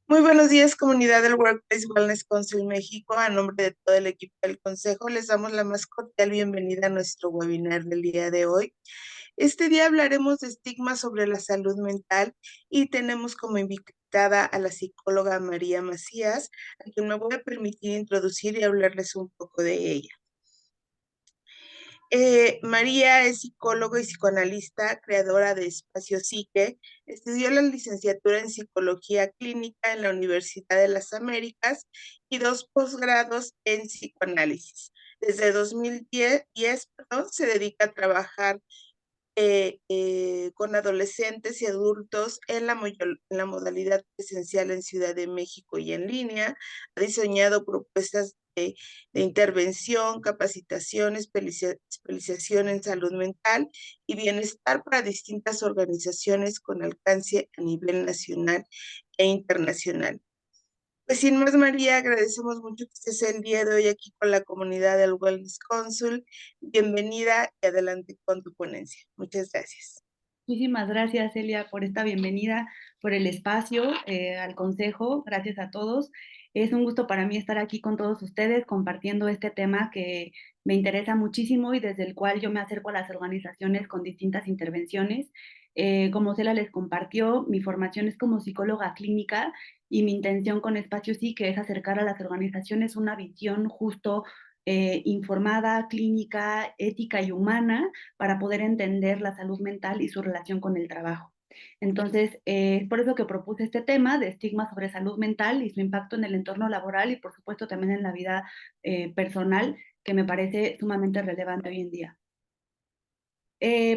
Muy buenos días, comunidad del Workplace Wellness Council México. A nombre de todo el equipo del Consejo, les damos la más cordial bienvenida a nuestro webinar del día de hoy. Este día hablaremos de estigmas sobre la salud mental y tenemos como invitada a la psicóloga María Macías, a quien me voy a permitir introducir y hablarles un poco de ella. María es psicólogo y psicoanalista, creadora de Espacio Psique. Estudió la licenciatura en Psicología Clínica en la Universidad de las Américas y 2 posgrados en psicoanálisis. Desde 2010, perdón, se dedica a trabajar con adolescentes y adultos en la modalidad presencial en Ciudad de México y en línea. Ha diseñado propuestas de intervención, capacitación, especialización en salud mental y bienestar para distintas organizaciones con alcance a nivel nacional e internacional. Pues sin más, María, agradecemos mucho que estés el día de hoy aquí con la comunidad del Wellness Council. Bienvenida y adelante con tu ponencia. Muchas gracias. Muchísimas gracias, Celia, por esta bienvenida, por el espacio al Consejo. Gracias a todos. Es un gusto para mí estar aquí con todos ustedes compartiendo este tema que me interesa muchísimo y desde el cual yo me acerco a las organizaciones con distintas intervenciones. Como Celia les compartió, mi formación es como psicóloga clínica y mi intención con Espacio Sí que es acercar a las organizaciones una visión justo informada, clínica, ética y humana para poder entender la salud mental y su relación con el trabajo. Entonces, es por eso que propuse este tema de estigma sobre salud mental y su impacto en el entorno laboral y, por supuesto, también en la vida personal, que me parece sumamente relevante hoy en día.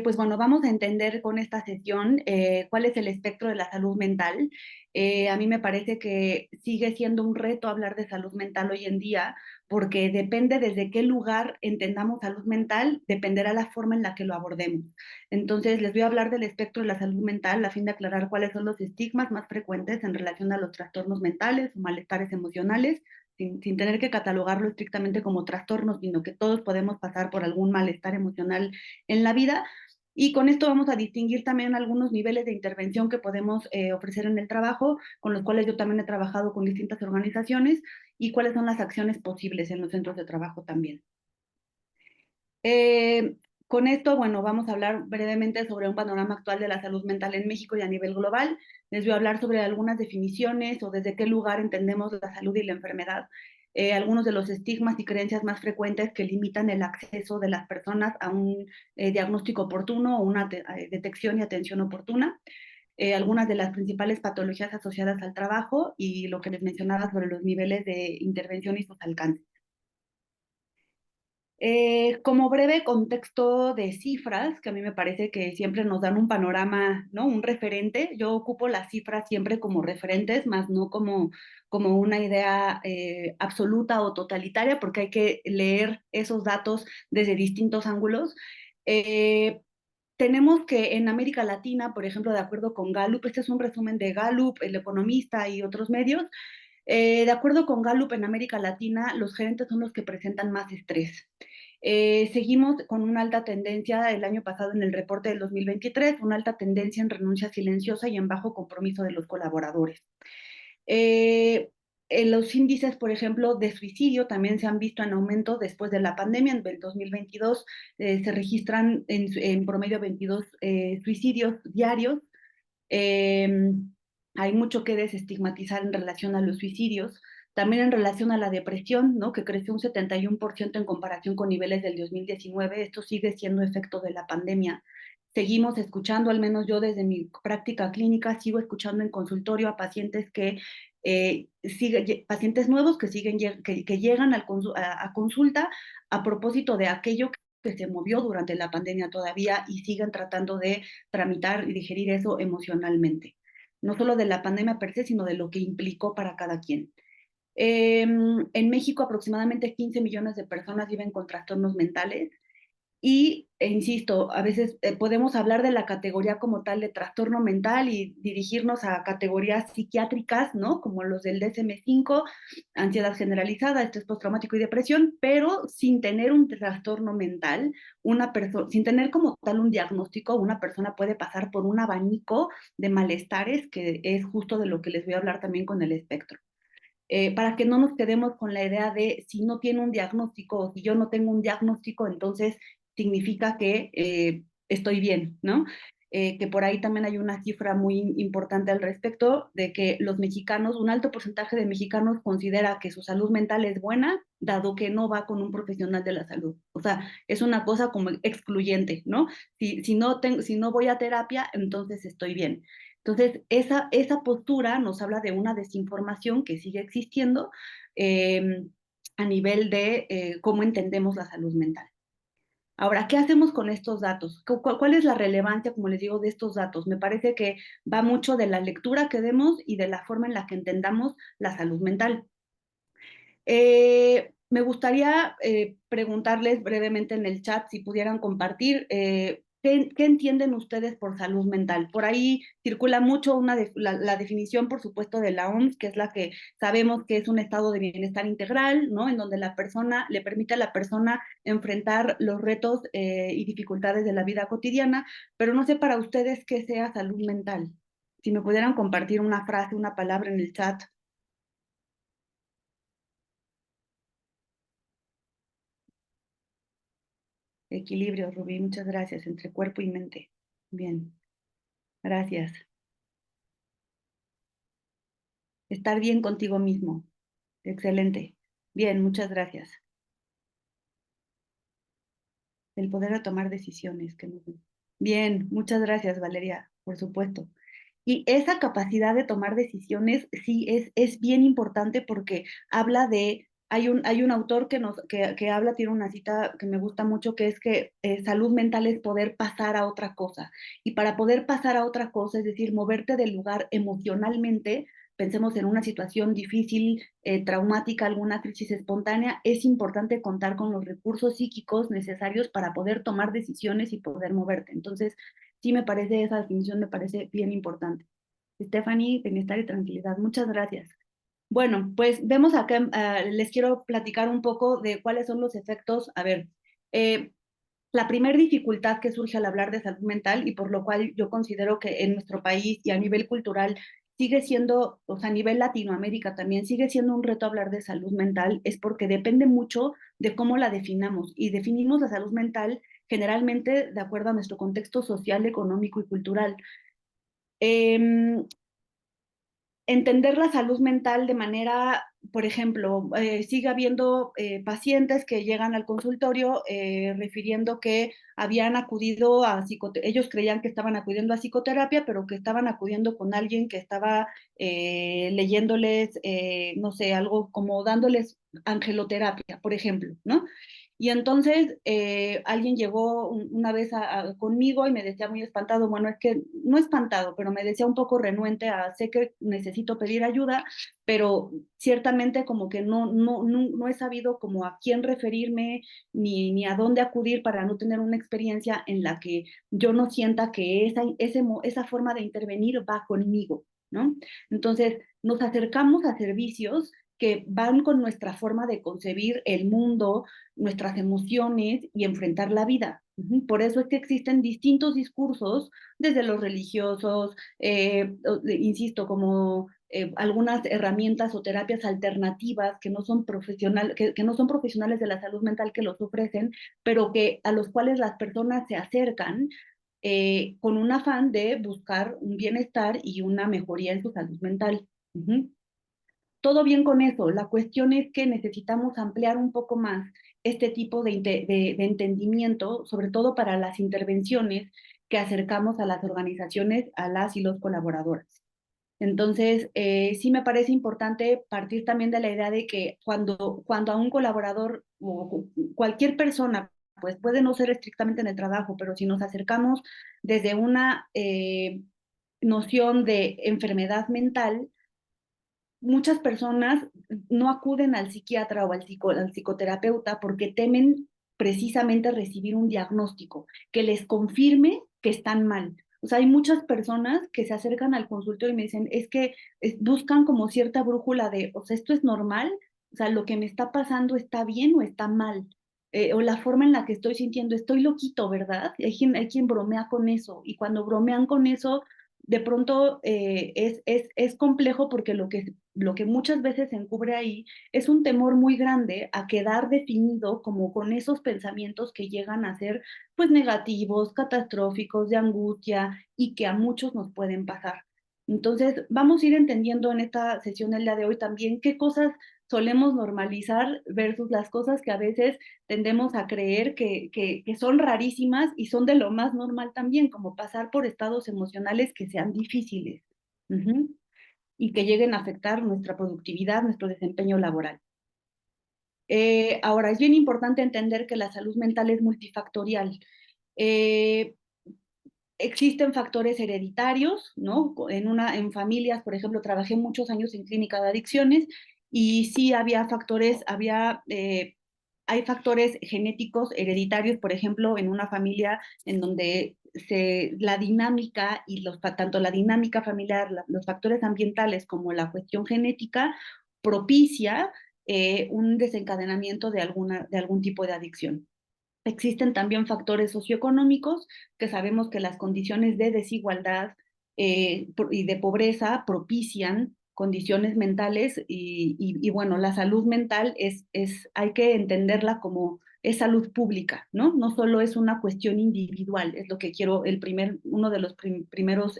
Pues bueno, vamos a entender con esta sesión cuál es el espectro de la salud mental. A mí me parece que sigue siendo un reto hablar de salud mental hoy en día, porque depende desde qué lugar entendamos salud mental, dependerá la forma en la que lo abordemos. Entonces, les voy a hablar del espectro de la salud mental a fin de aclarar cuáles son los estigmas más frecuentes en relación a los trastornos mentales o malestares emocionales, sin tener que catalogarlo estrictamente como trastornos, sino que todos podemos pasar por algún malestar emocional en la vida. Y con esto vamos a distinguir también algunos niveles de intervención que podemos ofrecer en el trabajo, con los cuales yo también he trabajado con distintas organizaciones, y cuáles son las acciones posibles en los centros de trabajo también. Eh, con esto, bueno, vamos a hablar brevemente sobre un panorama actual de la salud mental en México y a nivel global. Les voy a hablar sobre algunas definiciones o desde qué lugar entendemos la salud y la enfermedad, algunos de los estigmas y creencias más frecuentes que limitan el acceso de las personas a un diagnóstico oportuno o una detección y atención oportuna, algunas de las principales patologías asociadas al trabajo y lo que les mencionaba sobre los niveles de intervención y sus alcances. Como breve contexto de cifras, que a mí me parece que siempre nos dan un panorama, ¿no? Un referente. Yo ocupo las cifras siempre como referentes, más no como una idea absoluta o totalitaria, porque hay que leer esos datos desde distintos ángulos. Eh, Tenemos que en América Latina, por ejemplo, de acuerdo con Gallup, este es un resumen de Gallup, El Economista y otros medios, de acuerdo con Gallup, en América Latina, los gerentes son los que presentan más estrés. Seguimos con una alta tendencia el año pasado en el reporte del 2023, una alta tendencia en renuncia silenciosa y en bajo compromiso de los colaboradores. Los índices, por ejemplo, de suicidio también se han visto en aumento después de la pandemia. En el 2022 se registran en promedio 22 suicidios diarios. Eh, Hay mucho que desestigmatizar en relación a los suicidios, también en relación a la depresión, ¿no? Que creció un 71% en comparación con niveles del 2019. Esto sigue siendo efecto de la pandemia. Seguimos escuchando, al menos yo desde mi práctica clínica, sigo escuchando en consultorio a pacientes pacientes nuevos que llegan a consulta a propósito de aquello que se movió durante la pandemia todavía y siguen tratando de tramitar y digerir eso emocionalmente. No solo de la pandemia per se, sino de lo que implicó para cada quien. En México aproximadamente 15 millones de personas viven con trastornos mentales. Insisto, a veces podemos hablar de la categoría como tal de trastorno mental y dirigirnos a categorías psiquiátricas, ¿no? Como los del DSM-5, ansiedad generalizada, estrés postraumático y depresión, pero sin tener un trastorno mental, sin tener como tal un diagnóstico, una persona puede pasar por un abanico de malestares, que es justo de lo que les voy a hablar también con el espectro. Para que no nos quedemos con la idea de si no tiene un diagnóstico o si yo no tengo un diagnóstico, entonces significa que estoy bien, ¿no? Que por ahí también hay una cifra muy importante al respecto de que los mexicanos, un alto porcentaje de mexicanos considera que su salud mental es buena, dado que no va con un profesional de la salud. O sea, es una cosa como excluyente, ¿no? Si no voy a terapia, entonces estoy bien. Entonces, esa postura nos habla de una desinformación que sigue existiendo a nivel de cómo entendemos la salud mental. Ahora, ¿qué hacemos con estos datos? ¿Cuál es la relevancia, como les digo, de estos datos? Me parece que va mucho de la lectura que demos y de la forma en la que entendamos la salud mental. Me gustaría preguntarles brevemente en el chat si pudieran compartir ¿qué entienden ustedes por salud mental? Por ahí circula mucho la definición, por supuesto, de la OMS, que es la que sabemos que es un estado de bienestar integral, ¿no? En donde la persona le permite a la persona enfrentar los retos y dificultades de la vida cotidiana, pero no sé para ustedes qué sea salud mental. Si me pudieran compartir una frase, una palabra en el chat. Equilibrio, Rubí, muchas gracias, entre cuerpo y mente. Bien, gracias. Estar bien contigo mismo. Excelente. Bien, muchas gracias. El poder de tomar decisiones. Bien, muchas gracias, Valeria, por supuesto. Y esa capacidad de tomar decisiones sí es bien importante porque habla de, hay un autor que habla, tiene una cita que me gusta mucho, que es que salud mental es poder pasar a otra cosa. Y para poder pasar a otra cosa, es decir, moverte del lugar emocionalmente, pensemos en una situación difícil, traumática, alguna crisis espontánea, es importante contar con los recursos psíquicos necesarios para poder tomar decisiones y poder moverte. Entonces, sí me parece, esa definición me parece bien importante. Stephanie, bienestar y tranquilidad. Muchas gracias. Bueno, pues vemos acá, les quiero platicar un poco de cuáles son los efectos. A ver, eh, la primera dificultad que surge al hablar de salud mental y por lo cual yo considero que en nuestro país y a nivel cultural sigue siendo, o sea, a nivel Latinoamérica también sigue siendo un reto hablar de salud mental, es porque depende mucho de cómo la definamos. Y definimos la salud mental generalmente de acuerdo a nuestro contexto social, económico y cultural. Eh, Entender la salud mental de manera, por ejemplo, sigue habiendo pacientes que llegan al consultorio refiriendo que habían acudido a psicoterapia, ellos creían que estaban acudiendo a psicoterapia, pero que estaban acudiendo con alguien que estaba leyéndoles, no sé, algo como dándoles angeloterapia, por ejemplo, ¿no? Y entonces alguien llegó una vez conmigo y me decía muy espantado, bueno, es que no espantado, pero me decía un poco renuente a, sé que necesito pedir ayuda, pero ciertamente como que no he sabido como a quién referirme ni a dónde acudir para no tener una experiencia en la que yo no sienta que esa forma de intervenir va conmigo, ¿no? Entonces nos acercamos a servicios que van con nuestra forma de concebir el mundo, nuestras emociones y enfrentar la vida. Por eso es que existen distintos discursos, desde los religiosos, insisto, como algunas herramientas o terapias alternativas que no son que no son profesionales de la salud mental que los ofrecen, pero que a los cuales las personas se acercan con un afán de buscar un bienestar y una mejoría en su salud mental. Todo bien con eso. La cuestión es que necesitamos ampliar un poco más este tipo de entendimiento, sobre todo para las intervenciones que acercamos a las organizaciones, a las y los colaboradores. Entonces, sí me parece importante partir también de la idea de que cuando a un colaborador o cualquier persona, pues puede no ser estrictamente en el trabajo, pero si nos acercamos desde una noción de enfermedad mental, muchas personas no acuden al psiquiatra o al psicoterapeuta porque temen precisamente recibir un diagnóstico que les confirme que están mal. O sea, hay muchas personas que se acercan al consultorio y me dicen, es que buscan como cierta brújula de, o sea, esto es normal, o sea, lo que me está pasando está bien o está mal. O la forma en la que estoy sintiendo, estoy loquito, ¿verdad? Hay quien bromea con eso, y cuando bromean con eso, de pronto es complejo porque lo que muchas veces se encubre ahí es un temor muy grande a quedar definido como con esos pensamientos que llegan a ser pues negativos, catastróficos, de angustia y que a muchos nos pueden pasar. Entonces, vamos a ir entendiendo en esta sesión del día de hoy también qué cosas solemos normalizar versus las cosas que a veces tendemos a creer que son rarísimas y son de lo más normal también, como pasar por estados emocionales que sean difíciles. Uh-huh. Y que lleguen a afectar nuestra productividad, nuestro desempeño laboral. Ahora, es bien importante entender que la salud mental es multifactorial. Eh, Existen factores hereditarios, ¿no? En familias, por ejemplo, trabajé muchos años en clínica de adicciones y sí había factores, hay factores genéticos hereditarios, por ejemplo, en una familia en donde la dinámica y tanto la dinámica familiar, los factores ambientales como la cuestión genética propicia un desencadenamiento de algún tipo de adicción. Existen también factores socioeconómicos que sabemos que las condiciones de desigualdad y de pobreza propician condiciones mentales y bueno, la salud mental hay que entenderla como es salud pública, ¿no? No solo es una cuestión individual, es lo que quiero, uno de los primeros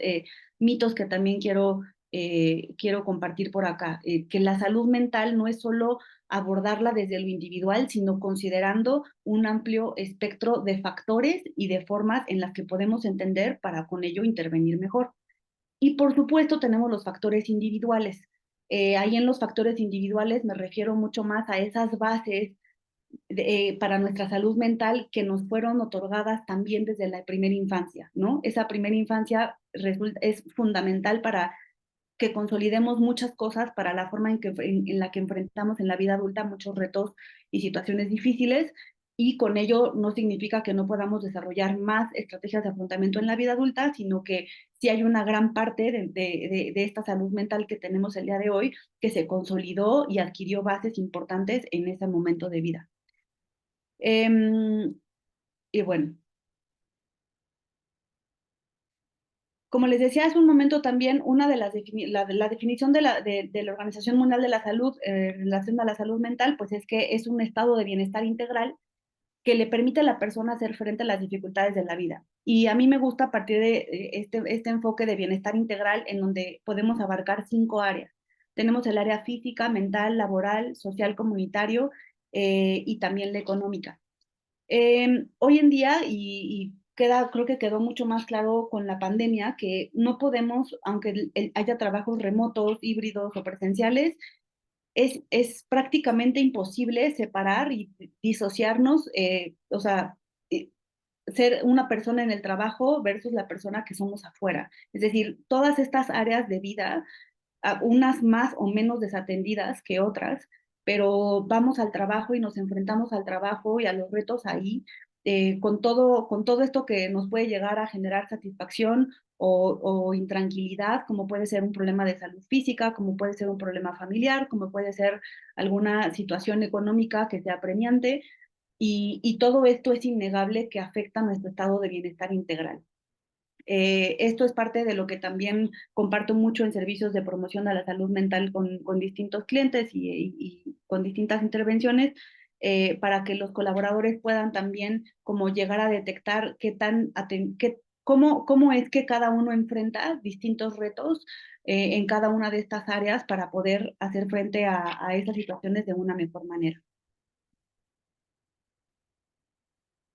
mitos que también quiero compartir por acá, que la salud mental no es solo abordarla desde lo individual, sino considerando un amplio espectro de factores y de formas en las que podemos entender para con ello intervenir mejor. Y por supuesto tenemos los factores individuales. Ahí en los factores individuales me refiero mucho más a esas bases para nuestra salud mental que nos fueron otorgadas también desde la primera infancia, ¿no? Esa primera infancia es fundamental para que consolidemos muchas cosas para la forma en la que enfrentamos en la vida adulta muchos retos y situaciones difíciles, y con ello no significa que no podamos desarrollar más estrategias de afrontamiento en la vida adulta, sino que sí hay una gran parte de esta salud mental que tenemos el día de hoy que se consolidó y adquirió bases importantes en ese momento de vida. Y bueno, como les decía hace un momento también, una de la definición de la Organización Mundial de la Salud en relación a la salud mental, pues es que es un estado de bienestar integral que le permite a la persona hacer frente a las dificultades de la vida. Y a mí me gusta partir de este enfoque de bienestar integral en donde podemos abarcar 5 áreas. Tenemos el área física, mental, laboral, social, comunitario y también la económica. Hoy en día, creo que quedó mucho más claro con la pandemia, que no podemos, aunque haya trabajos remotos, híbridos o presenciales, es prácticamente imposible separar y disociarnos, o sea, eh, ser una persona en el trabajo versus la persona que somos afuera. Es decir, todas estas áreas de vida, unas más o menos desatendidas que otras, pero vamos al trabajo y nos enfrentamos al trabajo y a los retos ahí, con todo esto que nos puede llegar a generar satisfacción o intranquilidad, como puede ser un problema de salud física, como puede ser un problema familiar, como puede ser alguna situación económica que sea apremiante, y todo esto es innegable que afecta nuestro estado de bienestar integral. Esto es parte de lo que también comparto mucho en servicios de promoción a la salud mental con distintos clientes y con distintas intervenciones, para que los colaboradores puedan también como llegar a detectar cómo es que cada uno enfrenta distintos retos en cada una de estas áreas para poder hacer frente a esas situaciones de una mejor manera.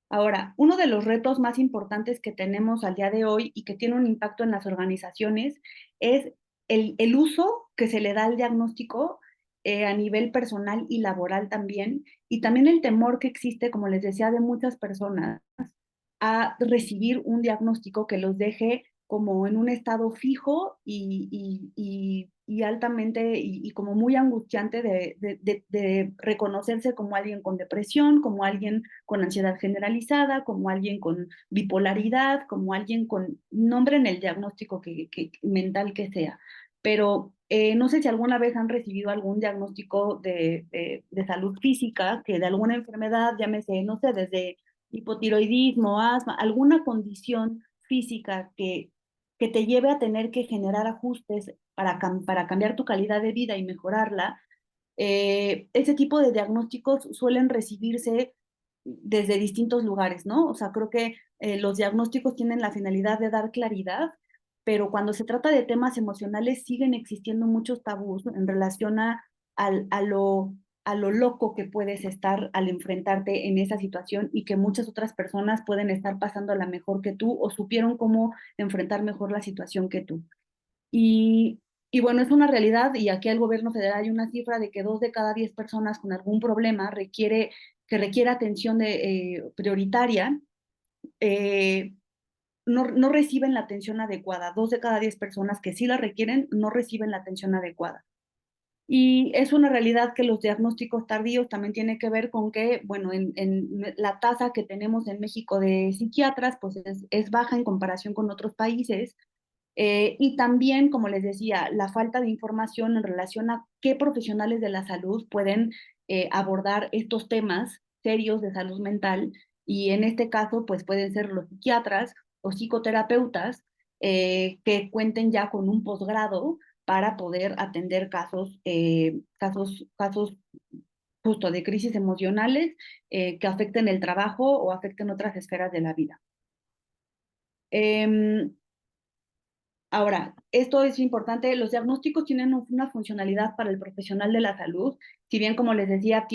Ahora, uno de los retos más importantes que tenemos al día de hoy y que tiene un impacto en las organizaciones es el uso que se le da al diagnóstico a nivel personal y laboral también, y también el temor que existe, como les decía, de muchas personas a recibir un diagnóstico que los deje como en un estado fijo y altamente y como muy angustiante de reconocerse como alguien con depresión, como alguien con ansiedad generalizada, como alguien con bipolaridad, como alguien con nombre en el diagnóstico mental que sea. Pero no sé si alguna vez han recibido algún diagnóstico de salud física, que de alguna enfermedad, llámese, no sé, desde hipotiroidismo, asma, alguna condición física que te lleve a tener que generar ajustes para cambiar tu calidad de vida y mejorarla. Ese tipo de diagnósticos suelen recibirse desde distintos lugares, ¿no? O sea, creo que los diagnósticos tienen la finalidad de dar claridad, pero cuando se trata de temas emocionales siguen existiendo muchos tabús en relación al- a, lo, a lo loco que puedes estar al enfrentarte en esa situación y que muchas otras personas pueden estar pasando la mejor que tú o supieron cómo enfrentar mejor la situación que tú. Y, y bueno, es una realidad y aquí el gobierno federal hay una cifra de que 2 de cada 10 personas con algún problema que requiere atención prioritaria, eh, no reciben la atención adecuada. 2 de cada 10 personas que sí la requieren no reciben la atención adecuada. Y es una realidad que los diagnósticos tardíos también tiene que ver con que, bueno, en la tasa que tenemos en México de psiquiatras, pues es baja en comparación con otros países. Y también, como les decía, la falta de información en relación a qué profesionales de la salud pueden abordar estos temas serios de salud mental. Y en este caso, pues pueden ser los psiquiatras o psicoterapeutas que cuenten ya con un posgrado para poder atender casos justo de crisis emocionales que afecten el trabajo o afecten otras esferas de la vida. Eh, Ahora, esto es importante, los diagnósticos tienen una funcionalidad para el profesional de la salud, si bien como les decía,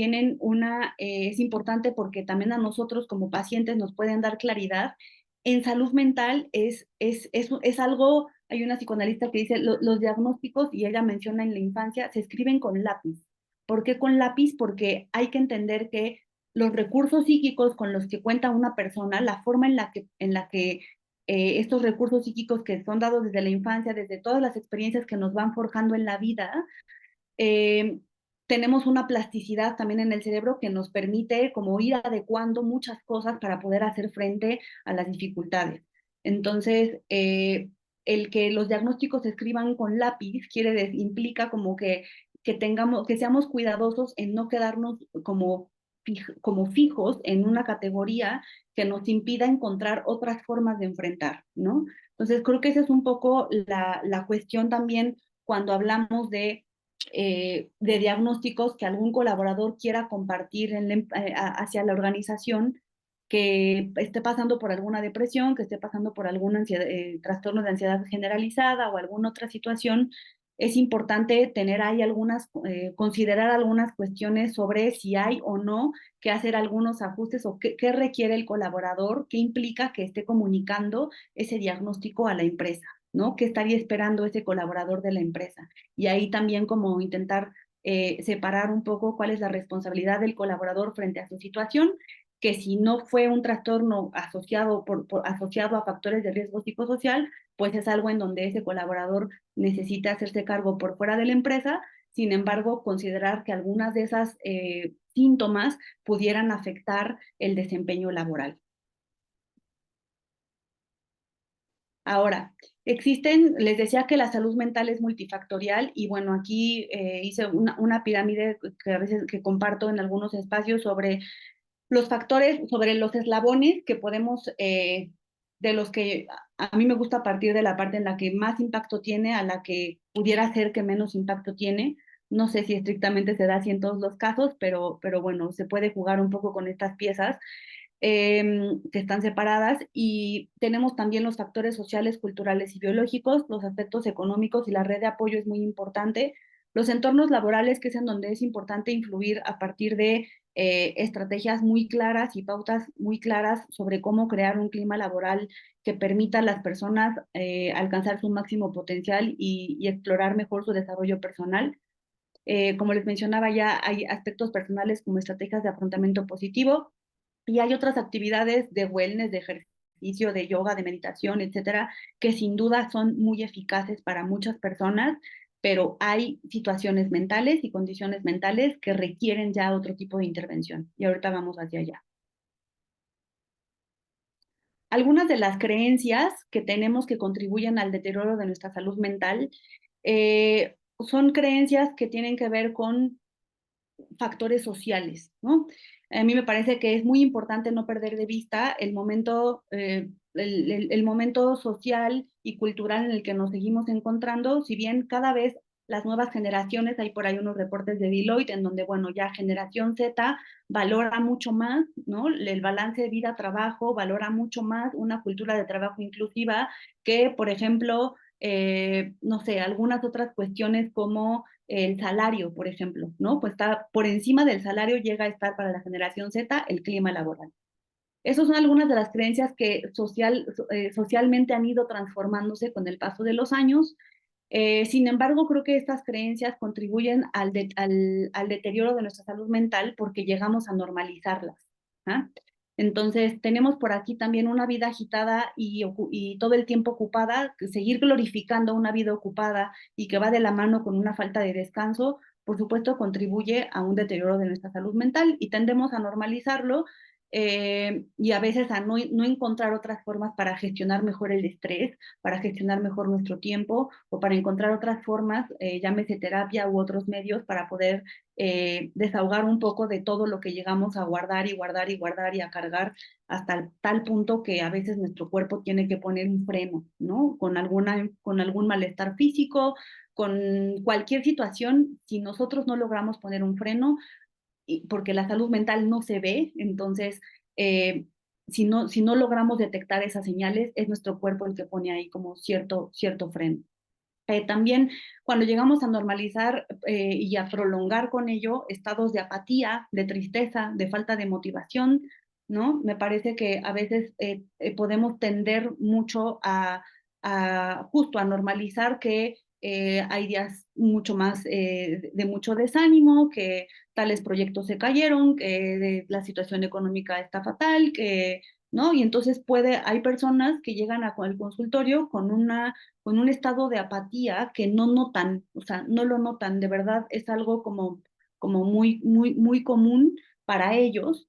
es importante porque también a nosotros como pacientes nos pueden dar claridad. En salud mental es algo, hay una psicoanalista que dice, los diagnósticos, y ella menciona en la infancia, se escriben con lápiz. ¿Por qué con lápiz? Porque hay que entender que los recursos psíquicos con los que cuenta una persona, la forma en la que estos recursos psíquicos que son dados desde la infancia, desde todas las experiencias que nos van forjando en la vida, eh, tenemos una plasticidad también en el cerebro que nos permite como ir adecuando muchas cosas para poder hacer frente a las dificultades. Entonces, el que los diagnósticos se escriban con lápiz implica como que seamos cuidadosos en no quedarnos como fijos en una categoría que nos impida encontrar otras formas de enfrentar, ¿no? Entonces, creo que esa es un poco la cuestión también cuando hablamos de diagnósticos que algún colaborador quiera compartir hacia la organización, que esté pasando por alguna depresión, que esté pasando por algún trastorno de ansiedad generalizada o alguna otra situación. Es importante tener ahí considerar algunas cuestiones sobre si hay o no que hacer algunos ajustes o qué requiere el colaborador, qué implica que esté comunicando ese diagnóstico a la empresa, ¿no? ¿Qué estaría esperando ese colaborador de la empresa? Y ahí también como intentar separar un poco cuál es la responsabilidad del colaborador frente a su situación, que si no fue un trastorno asociado a factores de riesgo psicosocial, pues es algo en donde ese colaborador necesita hacerse cargo por fuera de la empresa. Sin embargo, considerar que algunas de esas síntomas pudieran afectar el desempeño laboral. Ahora, les decía que la salud mental es multifactorial y bueno, aquí hice una pirámide que a veces que comparto en algunos espacios sobre los factores, sobre los eslabones que podemos, de los que a mí me gusta partir de la parte en la que más impacto tiene a la que pudiera ser que menos impacto tiene. No sé si estrictamente se da así en todos los casos, pero bueno, se puede jugar un poco con estas piezas que están separadas y tenemos también los factores sociales, culturales y biológicos, los aspectos económicos y la red de apoyo es muy importante, los entornos laborales, que es en donde es importante influir a partir de estrategias muy claras y pautas muy claras sobre cómo crear un clima laboral que permita a las personas alcanzar su máximo potencial y explorar mejor su desarrollo personal. Como les mencionaba ya, hay aspectos personales como estrategias de afrontamiento positivo, y hay otras actividades de wellness, de ejercicio ejercicio, de yoga, de meditación, etcétera, que sin duda son muy eficaces para muchas personas, pero hay situaciones mentales y condiciones mentales que requieren ya otro tipo de intervención. Y ahorita vamos hacia allá. Algunas de las creencias que tenemos que contribuyen al deterioro de nuestra salud mental son creencias que tienen que ver con factores sociales, ¿no? A mí me parece que es muy importante no perder de vista el momento social y cultural en el que nos seguimos encontrando, si bien cada vez las nuevas generaciones, hay por ahí unos reportes de Deloitte en donde, bueno, ya generación Z valora mucho más, ¿no? El balance de vida-trabajo valora mucho más una cultura de trabajo inclusiva que, por ejemplo, no sé, algunas otras cuestiones como el salario, por ejemplo, ¿no? Pues está por encima del salario llega a estar para la generación Z el clima laboral. Esas son algunas de las creencias que socialmente han ido transformándose con el paso de los años. Sin embargo, creo que estas creencias contribuyen al deterioro de nuestra salud mental porque llegamos a normalizarlas. ¿Ah? Entonces, tenemos por aquí también una vida agitada y todo el tiempo ocupada, seguir glorificando una vida ocupada y que va de la mano con una falta de descanso, por supuesto, contribuye a un deterioro de nuestra salud mental y tendemos a normalizarlo y a veces a no encontrar otras formas para gestionar mejor el estrés, para gestionar mejor nuestro tiempo o para encontrar otras formas, llámese terapia u otros medios para poder desahogar un poco de todo lo que llegamos a guardar y guardar y guardar y a cargar hasta tal punto que a veces nuestro cuerpo tiene que poner un freno, ¿no? Con algún malestar físico, con cualquier situación, si nosotros no logramos poner un freno, porque la salud mental no se ve, entonces si no logramos detectar esas señales, es nuestro cuerpo el que pone ahí como cierto freno. También cuando llegamos a normalizar y a prolongar con ello estados de apatía, de tristeza, de falta de motivación, ¿no? Me parece que a veces podemos tender mucho justo a normalizar que hay días mucho más de mucho desánimo, que tales proyectos se cayeron, que la situación económica está fatal, que, ¿no? Y entonces hay personas que llegan al consultorio con un estado de apatía que no notan, o sea, no lo notan, de verdad es algo como muy común para ellos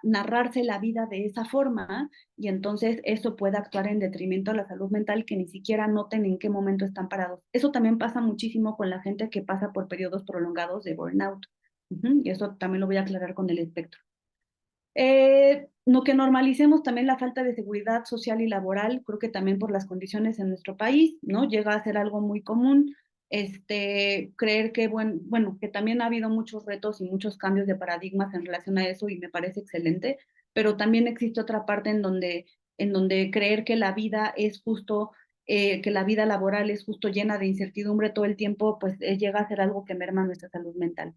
narrarse la vida de esa forma y entonces eso puede actuar en detrimento a la salud mental que ni siquiera noten en qué momento están parados. Eso también pasa muchísimo con la gente que pasa por periodos prolongados de burnout. Y eso también lo voy a aclarar con el espectro. No que normalicemos también la falta de seguridad social y laboral, creo que también por las condiciones en nuestro país, ¿no? Llega a ser algo muy común, creer que, bueno, que también ha habido muchos retos y muchos cambios de paradigmas en relación a eso y me parece excelente, pero también existe otra parte en donde creer que la vida es justo, que la vida laboral es justo llena de incertidumbre todo el tiempo, pues llega a ser algo que merma nuestra salud mental.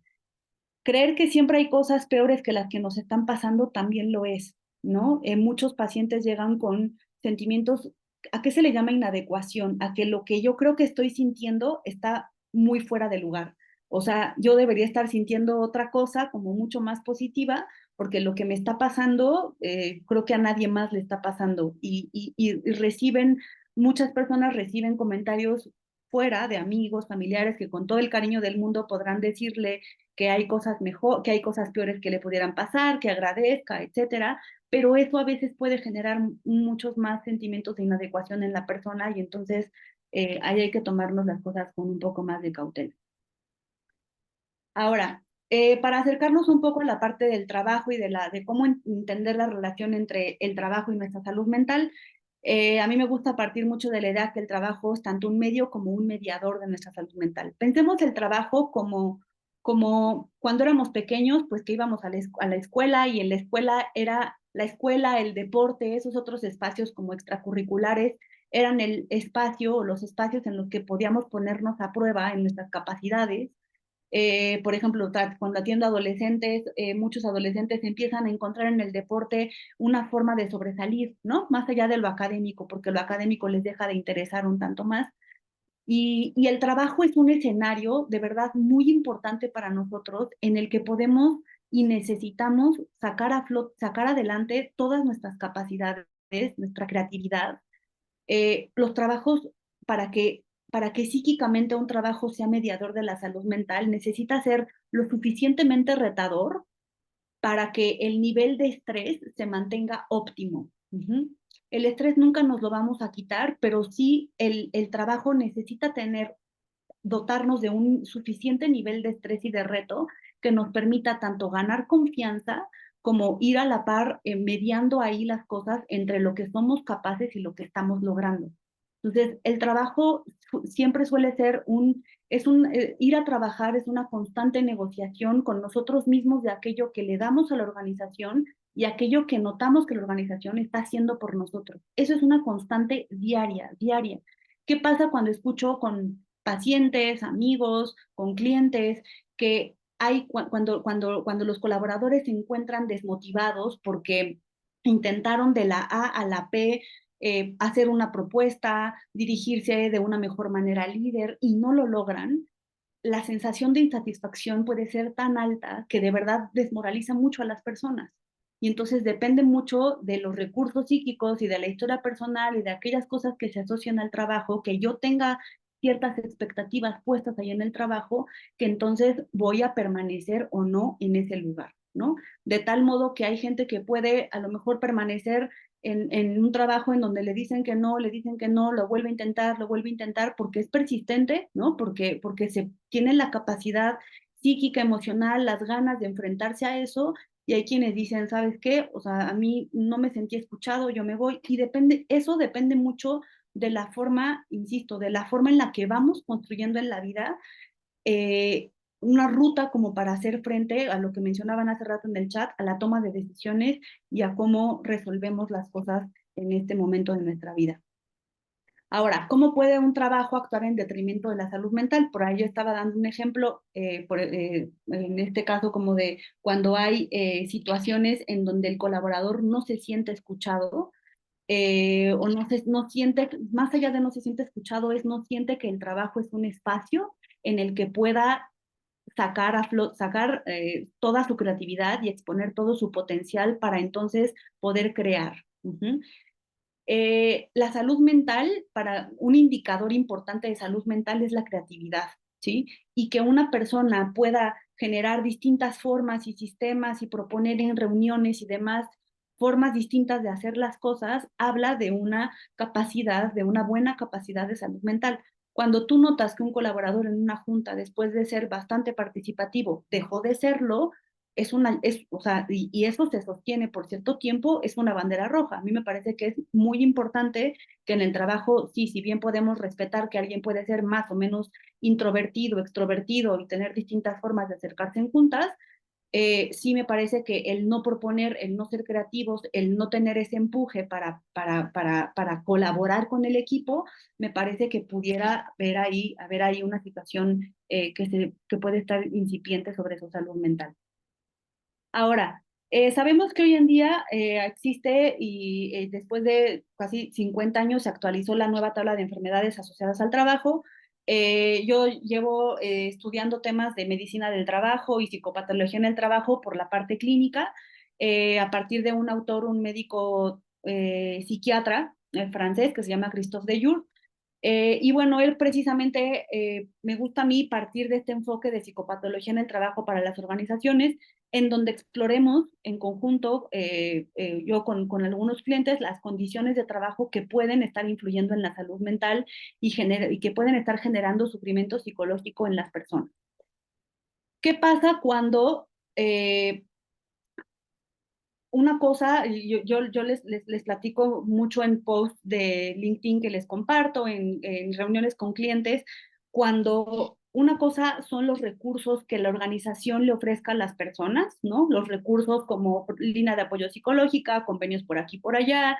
Creer que siempre hay cosas peores que las que nos están pasando también lo es, ¿no? Muchos pacientes llegan con sentimientos, ¿a qué se le llama inadecuación? A que lo que yo creo que estoy sintiendo está muy fuera de lugar. O sea, yo debería estar sintiendo otra cosa como mucho más positiva, porque lo que me está pasando, creo que a nadie más le está pasando. Muchas personas reciben comentarios fuera de amigos, familiares, que con todo el cariño del mundo podrán decirle que hay cosas mejor, que hay cosas peores que le pudieran pasar, que agradezca, etcétera, pero eso a veces puede generar muchos más sentimientos de inadecuación en la persona y entonces ahí hay que tomarnos las cosas con un poco más de cautela. Ahora, para acercarnos un poco a la parte del trabajo y de cómo entender la relación entre el trabajo y nuestra salud mental, a mí me gusta partir mucho de la idea que el trabajo es tanto un medio como un mediador de nuestra salud mental. Pensemos el trabajo como cuando éramos pequeños, pues que íbamos a la escuela y en la escuela era la escuela, el deporte, esos otros espacios como extracurriculares eran el espacio o los espacios en los que podíamos ponernos a prueba en nuestras capacidades. Por ejemplo, cuando atiendo adolescentes, muchos adolescentes empiezan a encontrar en el deporte una forma de sobresalir, ¿no? Más allá de lo académico, porque lo académico les deja de interesar un tanto más. Y el trabajo es un escenario de verdad muy importante para nosotros en el que podemos y necesitamos sacar adelante todas nuestras capacidades, nuestra creatividad. Los trabajos, para que, para que psíquicamente un trabajo sea mediador de la salud mental, necesita ser lo suficientemente retador para que el nivel de estrés se mantenga óptimo. El estrés nunca nos lo vamos a quitar, pero sí el trabajo necesita dotarnos de un suficiente nivel de estrés y de reto que nos permita tanto ganar confianza como ir a la par, mediando ahí las cosas entre lo que somos capaces y lo que estamos logrando. Entonces, el trabajo siempre suele ser ir a trabajar es una constante negociación con nosotros mismos de aquello que le damos a la organización y aquello que notamos que la organización está haciendo por nosotros. Eso es una constante diaria, diaria. ¿Qué pasa cuando escucho con pacientes, amigos, con clientes, que cuando los colaboradores se encuentran desmotivados porque intentaron de la A a la P hacer una propuesta, dirigirse de una mejor manera al líder y no lo logran? La sensación de insatisfacción puede ser tan alta que de verdad desmoraliza mucho a las personas. Y entonces depende mucho de los recursos psíquicos y de la historia personal y de aquellas cosas que se asocian al trabajo, que yo tenga ciertas expectativas puestas ahí en el trabajo, que entonces voy a permanecer o no en ese lugar, ¿no? De tal modo que hay gente que puede a lo mejor permanecer en un trabajo en donde le dicen que no, le dicen que no, lo vuelve a intentar porque es persistente, ¿no? Porque se tiene la capacidad psíquica, emocional, las ganas de enfrentarse a eso, y hay quienes dicen, ¿sabes qué? O sea, a mí no me sentí escuchado, yo me voy, y eso depende mucho de la forma, insisto, de la forma en la que vamos construyendo en la vida una ruta como para hacer frente a lo que mencionaban hace rato en el chat, a la toma de decisiones y a cómo resolvemos las cosas en este momento de nuestra vida. Ahora, ¿cómo puede un trabajo actuar en detrimento de la salud mental? Por ahí yo estaba dando un ejemplo, en este caso como de cuando hay situaciones en donde el colaborador no se siente escuchado, o no siente, más allá de no se siente escuchado, no siente que el trabajo es un espacio en el que pueda sacar toda su creatividad y exponer todo su potencial para entonces poder crear. La salud mental, para un indicador importante de salud mental es la creatividad, ¿sí? Y que una persona pueda generar distintas formas y sistemas y proponer en reuniones y demás formas distintas de hacer las cosas, habla de una capacidad, de una buena capacidad de salud mental. Cuando tú notas que un colaborador en una junta, después de ser bastante participativo, dejó de serlo, o sea, y eso se sostiene por cierto tiempo, es una bandera roja. A mí me parece que es muy importante que en el trabajo, sí, si bien podemos respetar que alguien puede ser más o menos introvertido, extrovertido y tener distintas formas de acercarse en juntas, sí me parece que el no proponer, el no ser creativos, el no tener ese empuje para colaborar con el equipo, me parece que pudiera haber ahí una situación que puede estar incipiente sobre su salud mental. Ahora, sabemos que hoy en día existe y después de casi 50 años se actualizó la nueva tabla de enfermedades asociadas al trabajo. Yo llevo estudiando temas de medicina del trabajo y psicopatología en el trabajo por la parte clínica, a partir de un autor, un médico psiquiatra francés que se llama Christophe Dejour. Y bueno, él precisamente, me gusta a mí partir de este enfoque de psicopatología en el trabajo para las organizaciones, en donde exploremos en conjunto, yo con algunos clientes, las condiciones de trabajo que pueden estar influyendo en la salud mental y que pueden estar generando sufrimiento psicológico en las personas. ¿Qué pasa cuando una cosa, yo les platico mucho en posts de LinkedIn que les comparto, en reuniones con clientes, cuando una cosa son los recursos que la organización le ofrezca a las personas, ¿no? Los recursos como línea de apoyo psicológica, convenios por aquí y por allá,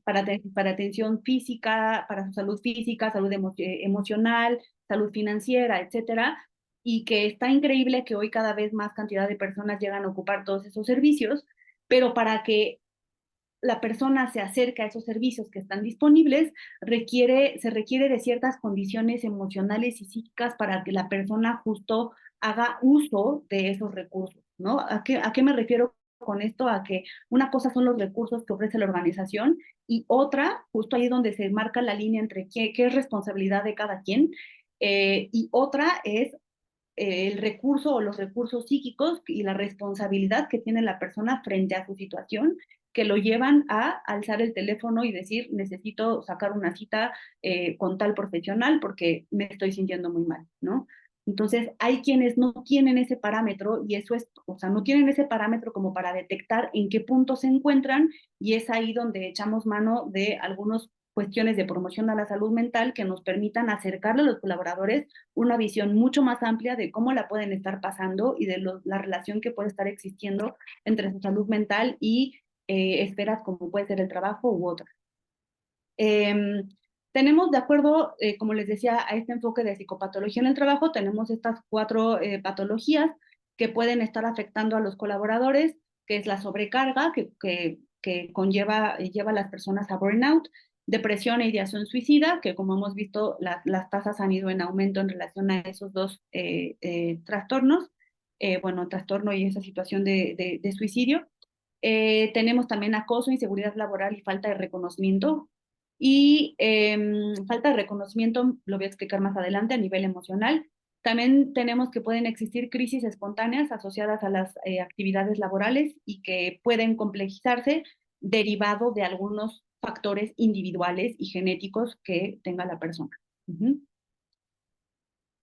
para atención física, para su salud física, salud emocional, salud financiera, etcétera, y que está increíble que hoy cada vez más cantidad de personas llegan a ocupar todos esos servicios, pero para que la persona se acerque a esos servicios que están disponibles, se requiere de ciertas condiciones emocionales y psíquicas para que la persona justo haga uso de esos recursos, ¿no? ¿A qué me refiero con esto? A que una cosa son los recursos que ofrece la organización y otra, justo ahí es donde se marca la línea entre qué es responsabilidad de cada quien, y otra es el recurso o los recursos psíquicos y la responsabilidad que tiene la persona frente a su situación, que lo llevan a alzar el teléfono y decir, necesito sacar una cita con tal profesional porque me estoy sintiendo muy mal, ¿no? Entonces, hay quienes no tienen ese parámetro y eso es, o sea, no tienen ese parámetro como para detectar en qué punto se encuentran y es ahí donde echamos mano de algunas cuestiones de promoción a la salud mental que nos permitan acercarle a los colaboradores una visión mucho más amplia de cómo la pueden estar pasando y de la relación que puede estar existiendo entre su salud mental y esferas como puede ser el trabajo u otras. Tenemos, de acuerdo, como les decía, a este enfoque de psicopatología en el trabajo, tenemos estas 4 patologías que pueden estar afectando a los colaboradores, que es la sobrecarga, que lleva a las personas a burnout, depresión e ideación suicida, que como hemos visto, las tasas han ido en aumento en relación a esos 2 trastornos, bueno, trastorno y esa situación de suicidio. Tenemos también acoso, inseguridad laboral y falta de reconocimiento. Y falta de reconocimiento, lo voy a explicar más adelante a nivel emocional. También tenemos que pueden existir crisis espontáneas asociadas a las actividades laborales y que pueden complejizarse derivado de algunos factores individuales y genéticos que tenga la persona.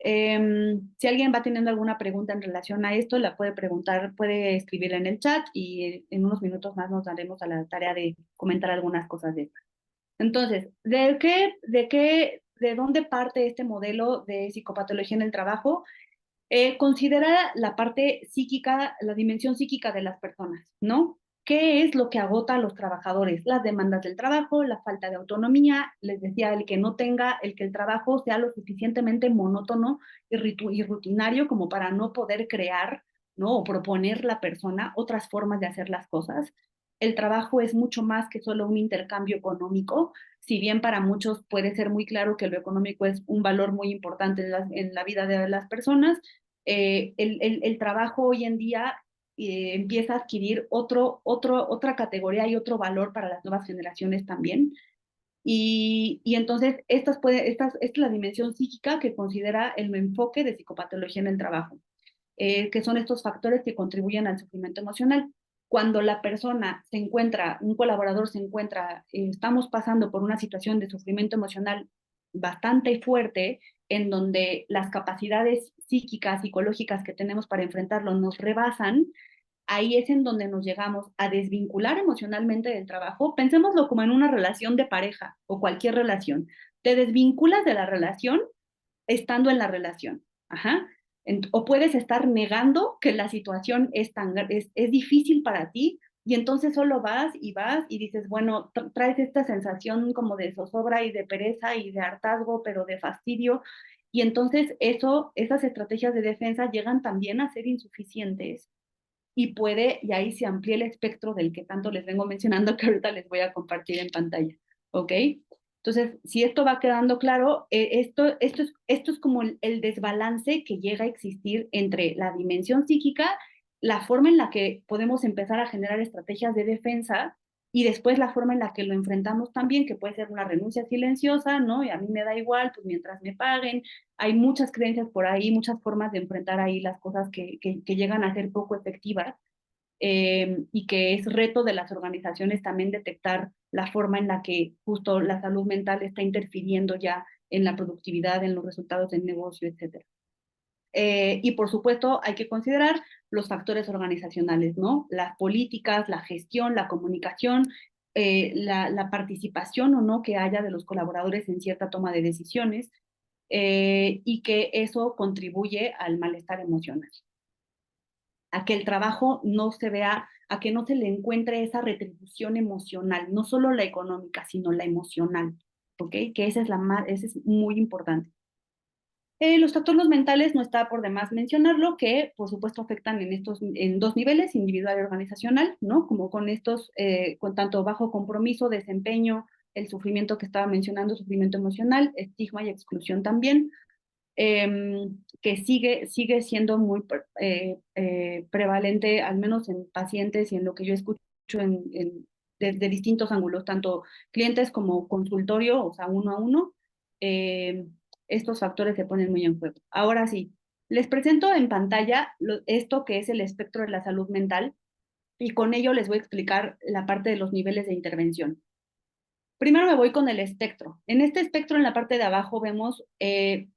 Si alguien va teniendo alguna pregunta en relación a esto, la puede preguntar, puede escribirla en el chat y en unos minutos más nos daremos a la tarea de comentar algunas cosas de esto. Entonces, ¿de dónde parte este modelo de psicopatología en el trabajo? Considera la parte psíquica, la dimensión psíquica de las personas, ¿no? ¿Qué es lo que agota a los trabajadores? Las demandas del trabajo, la falta de autonomía, les decía, el que el trabajo sea lo suficientemente monótono y rutinario como para no poder crear, ¿no? O proponer la persona otras formas de hacer las cosas. El trabajo es mucho más que solo un intercambio económico, si bien para muchos puede ser muy claro que lo económico es un valor muy importante en la vida de las personas, el trabajo hoy en día empieza a adquirir otra categoría y otro valor para las nuevas generaciones también. Y entonces, esta es la dimensión psíquica que considera el enfoque de psicopatología en el trabajo, que son estos factores que contribuyen al sufrimiento emocional. Cuando la persona se encuentra, un colaborador se encuentra, estamos pasando por una situación de sufrimiento emocional bastante fuerte, en donde las capacidades psíquicas, psicológicas que tenemos para enfrentarlo nos rebasan, ahí es en donde nos llegamos a desvincular emocionalmente del trabajo. Pensémoslo como en una relación de pareja o cualquier relación. Te desvinculas de la relación estando en la relación. Ajá. O puedes estar negando que la situación es difícil para ti y entonces solo vas y dices, bueno, traes esta sensación como de zozobra y de pereza y de hartazgo, pero de fastidio. Y entonces esas estrategias de defensa llegan también a ser insuficientes y ahí se amplía el espectro del que tanto les vengo mencionando que ahorita les voy a compartir en pantalla, ¿ok? Entonces, si esto va quedando claro, esto es como el desbalance que llega a existir entre la dimensión psíquica, la forma en la que podemos empezar a generar estrategias de defensa y después la forma en la que lo enfrentamos también, que puede ser una renuncia silenciosa, ¿no? Y a mí me da igual, pues mientras me paguen. Hay muchas creencias por ahí, muchas formas de enfrentar ahí las cosas que llegan a ser poco efectivas, y que es reto de las organizaciones también detectar la forma en la que justo la salud mental está interfiriendo ya en la productividad, en los resultados del negocio, etc. Y por supuesto hay que considerar los factores organizacionales, ¿no? Las políticas, la gestión, la comunicación, la participación o no que haya de los colaboradores en cierta toma de decisiones, y que eso contribuye al malestar emocional, a que el trabajo no se vea, a que no se le encuentre esa retribución emocional, no solo la económica, sino la emocional, ¿ok? Que esa es muy importante. Los trastornos mentales no está por demás mencionarlo, que por supuesto afectan en 2 niveles, individual y organizacional, ¿no? Como con con tanto bajo compromiso, desempeño, el sufrimiento que estaba mencionando, sufrimiento emocional, estigma y exclusión también. que sigue siendo muy prevalente, al menos en pacientes y en lo que yo escucho desde distintos ángulos, tanto clientes como consultorio, o sea, uno a uno, eh, estos factores se ponen muy en juego. Ahora sí, les presento en pantalla esto que es el espectro de la salud mental y con ello les voy a explicar la parte de los niveles de intervención. Primero me voy con el espectro. En este espectro, en la parte de abajo, vemos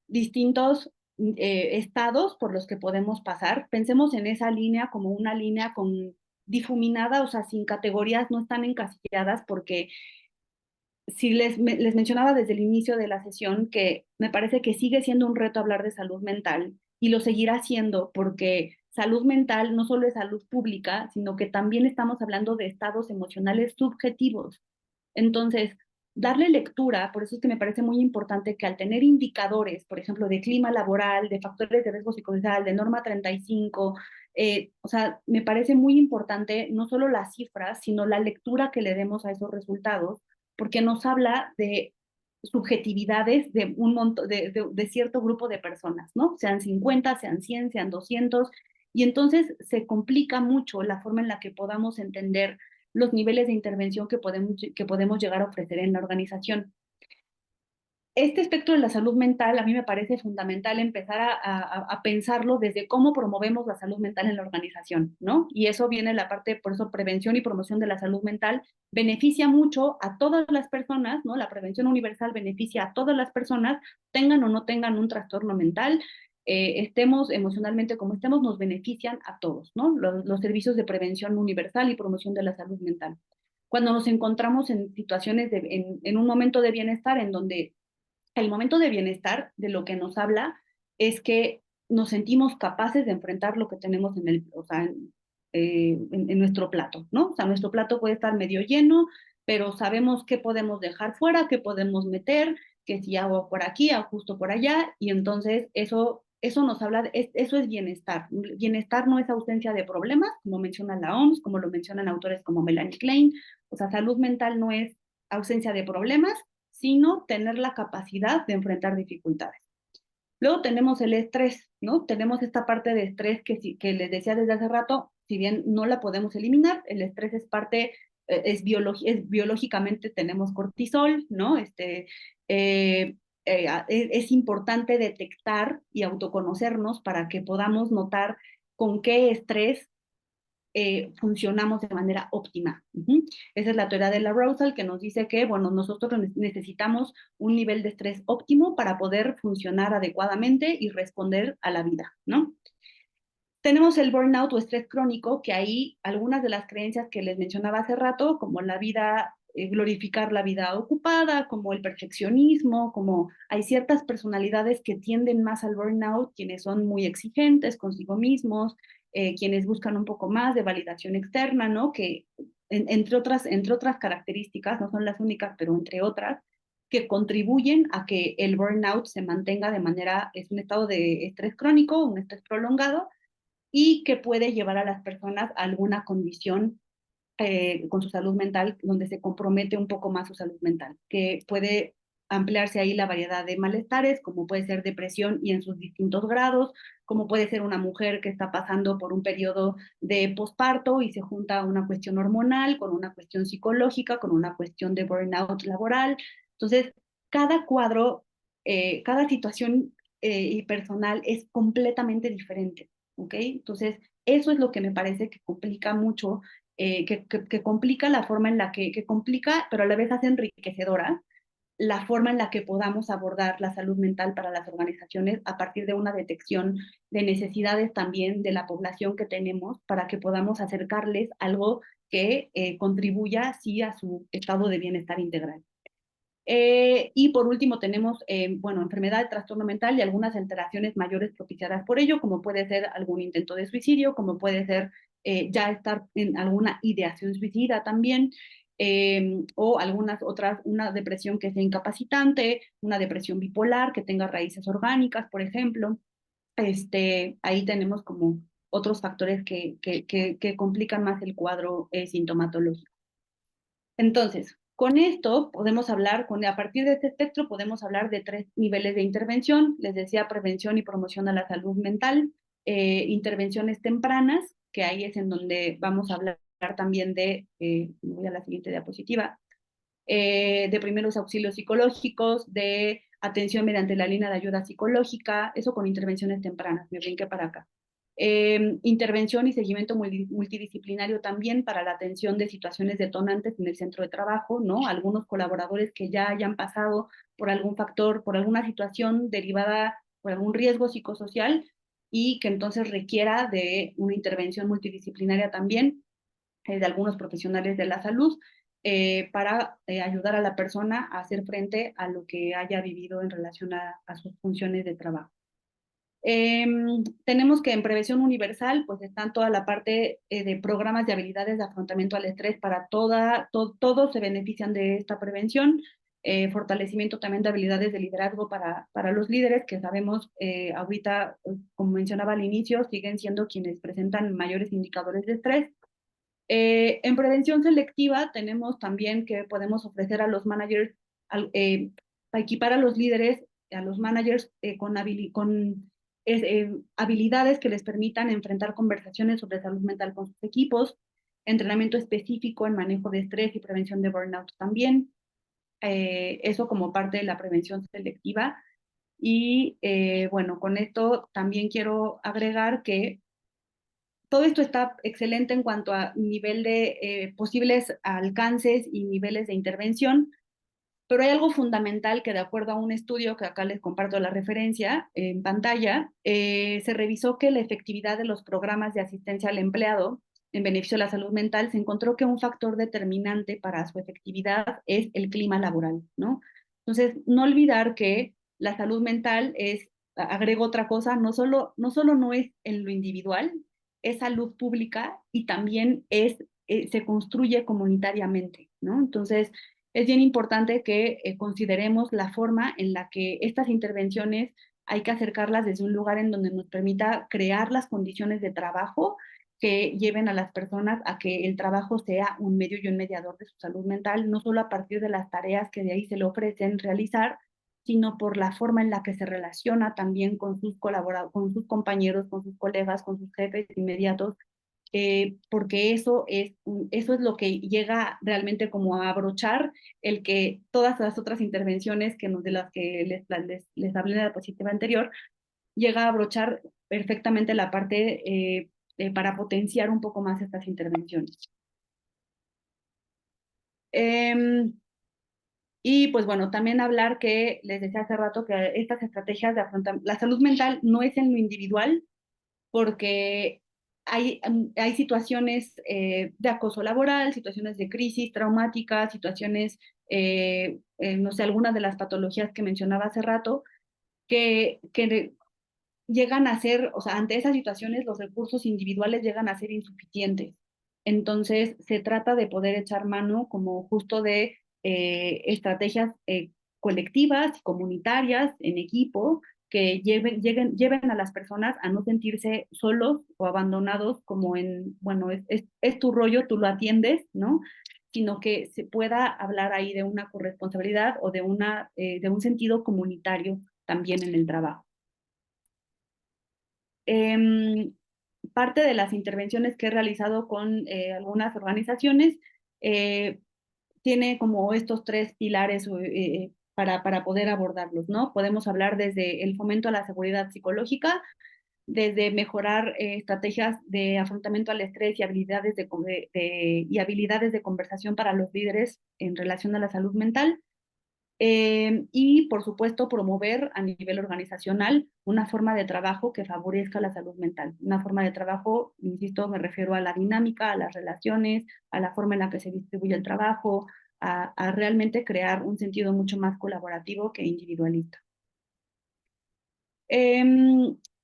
distintos estados por los que podemos pasar. Pensemos en esa línea como una línea con difuminada, o sea, sin categorías, no están encasilladas, porque si les mencionaba desde el inicio de la sesión que me parece que sigue siendo un reto hablar de salud mental y lo seguirá siendo porque salud mental no solo es salud pública, sino que también estamos hablando de estados emocionales subjetivos. Entonces, darle lectura, por eso es que me parece muy importante que al tener indicadores, por ejemplo, de clima laboral, de factores de riesgo psicosocial, de norma 35, o sea, me parece muy importante no solo las cifras, sino la lectura que le demos a esos resultados, porque nos habla de subjetividades de un montón, de cierto grupo de personas, ¿no? Sean 50, sean 100, sean 200, y entonces se complica mucho la forma en la que podamos entender los niveles de intervención que podemos llegar a ofrecer en la organización. Este aspecto de la salud mental a mí me parece fundamental empezar a pensarlo desde cómo promovemos la salud mental en la organización, ¿no? Y eso viene la parte, por eso, prevención y promoción de la salud mental beneficia mucho a todas las personas, ¿no? La prevención universal beneficia a todas las personas, tengan o no tengan un trastorno mental, estemos emocionalmente como estemos, nos benefician a todos, ¿no? Los servicios de prevención universal y promoción de la salud mental. Cuando nos encontramos en situaciones, en un momento de bienestar en donde el momento de bienestar de lo que nos habla es que nos sentimos capaces de enfrentar lo que tenemos o sea, en nuestro plato, ¿no? O sea, nuestro plato puede estar medio lleno, pero sabemos qué podemos dejar fuera, qué podemos meter, que si hago por aquí, hago justo por allá, y entonces eso nos habla, eso es bienestar. Bienestar no es ausencia de problemas, como menciona la OMS, como lo mencionan autores como Melanie Klein. O sea, salud mental no es ausencia de problemas, sino tener la capacidad de enfrentar dificultades. Luego tenemos el estrés, ¿no? Tenemos esta parte de estrés que les decía desde hace rato, si bien no la podemos eliminar, el estrés es parte, biológicamente tenemos cortisol, ¿no? Es importante detectar y autoconocernos para que podamos notar con qué estrés funcionamos de manera óptima. Esa es la teoría de la arousal que nos dice que, bueno, nosotros necesitamos un nivel de estrés óptimo para poder funcionar adecuadamente y responder a la vida, ¿no? Tenemos el burnout o estrés crónico, que ahí algunas de las creencias que les mencionaba hace rato, como la vida, glorificar la vida ocupada, como el perfeccionismo, como hay ciertas personalidades que tienden más al burnout, quienes son muy exigentes consigo mismos, quienes buscan un poco más de validación externa, ¿no? Que entre otras características, no son las únicas, pero entre otras, que contribuyen a que el burnout se mantenga de manera, es un estado de estrés crónico, un estrés prolongado, y que puede llevar a las personas a alguna condición con su salud mental, donde se compromete un poco más su salud mental, que puede ampliarse ahí la variedad de malestares, como puede ser depresión y en sus distintos grados, como puede ser una mujer que está pasando por un periodo de posparto y se junta una cuestión hormonal con una cuestión psicológica, con una cuestión de burnout laboral. Entonces, cada cuadro, cada situación personal es completamente diferente, ¿ok? Entonces, eso es lo que me parece que complica mucho, que complica la forma en la que complica, pero a la vez hace enriquecedora la forma en la que podamos abordar la salud mental para las organizaciones a partir de una detección de necesidades también de la población que tenemos para que podamos acercarles algo que contribuya sí a su estado de bienestar integral. Y por último tenemos, bueno, enfermedad de trastorno mental y algunas alteraciones mayores propiciadas por ello, como puede ser algún intento de suicidio, como puede ser ya estar en alguna ideación suicida también, o algunas otras, una depresión que sea incapacitante, una depresión bipolar que tenga raíces orgánicas, por ejemplo. Ahí tenemos como otros factores que complican más el cuadro sintomatológico. Entonces, Con esto podemos hablar, a partir de este espectro podemos hablar de 3 niveles de intervención. Les decía prevención y promoción a la salud mental, intervenciones tempranas, que ahí es en donde vamos a hablar también de, voy a la siguiente diapositiva, de primeros auxilios psicológicos, de atención mediante la línea de ayuda psicológica, eso con intervenciones tempranas, me brinqué para acá. Intervención y seguimiento multidisciplinario también para la atención de situaciones detonantes en el centro de trabajo, ¿no? Algunos colaboradores que ya hayan pasado por algún factor, por alguna situación derivada por algún riesgo psicosocial y que entonces requiera de una intervención multidisciplinaria también de algunos profesionales de la salud para ayudar a la persona a hacer frente a lo que haya vivido en relación a sus funciones de trabajo. Tenemos que en prevención universal, pues están toda la parte de programas de habilidades de afrontamiento al estrés para todos se benefician de esta prevención. Fortalecimiento también de habilidades de liderazgo para los líderes, que sabemos ahorita, como mencionaba al inicio, siguen siendo quienes presentan mayores indicadores de estrés. En prevención selectiva tenemos también que podemos ofrecer a los managers, a equipar a los líderes, a los managers con habilidades que les permitan enfrentar conversaciones sobre salud mental con sus equipos, entrenamiento específico en manejo de estrés y prevención de burnout también, eso como parte de la prevención selectiva. Y bueno, con esto también quiero agregar que todo esto está excelente en cuanto a nivel de posibles alcances y niveles de intervención, pero hay algo fundamental que de acuerdo a un estudio que acá les comparto la referencia en pantalla, se revisó que la efectividad de los programas de asistencia al empleado en beneficio de la salud mental se encontró que un factor determinante para su efectividad es el clima laboral, ¿no? Entonces, no olvidar que la salud mental es, agrego otra cosa, no solo no es en lo individual, es salud pública y también se construye comunitariamente, ¿no? Entonces, es bien importante que consideremos la forma en la que estas intervenciones hay que acercarlas desde un lugar en donde nos permita crear las condiciones de trabajo que lleven a las personas a que el trabajo sea un medio y un mediador de su salud mental, no solo a partir de las tareas que de ahí se le ofrecen realizar, sino por la forma en la que se relaciona también con sus colaboradores, con sus compañeros, con sus colegas, con sus jefes inmediatos, porque eso es lo que llega realmente como a abrochar el que todas las otras intervenciones de las que les hablé en la diapositiva anterior, llega a abrochar perfectamente la parte para potenciar un poco más estas intervenciones. Y pues bueno, también hablar que les decía hace rato que estas estrategias de afrontamiento, la salud mental no es en lo individual, porque hay situaciones de acoso laboral, situaciones de crisis traumática, situaciones, no sé, algunas de las patologías que mencionaba hace rato, que llegan a ser, o sea, ante esas situaciones los recursos individuales llegan a ser insuficientes. Entonces, se trata de poder echar mano como justo de estrategias colectivas, comunitarias, en equipo, que lleven a las personas a no sentirse solos o abandonados como en, bueno, es tu rollo, tú lo atiendes, ¿no? Sino que se pueda hablar ahí de una corresponsabilidad o de un sentido comunitario también en el trabajo. Parte de las intervenciones que he realizado con algunas organizaciones tiene como estos 3 pilares para poder abordarlos, ¿no? Podemos hablar desde el fomento a la seguridad psicológica, desde mejorar estrategias de afrontamiento al estrés y habilidades de conversación para los líderes en relación a la salud mental, y, por supuesto, promover a nivel organizacional una forma de trabajo que favorezca la salud mental. Una forma de trabajo, insisto, me refiero a la dinámica, a las relaciones, a la forma en la que se distribuye el trabajo, a realmente crear un sentido mucho más colaborativo que individualista.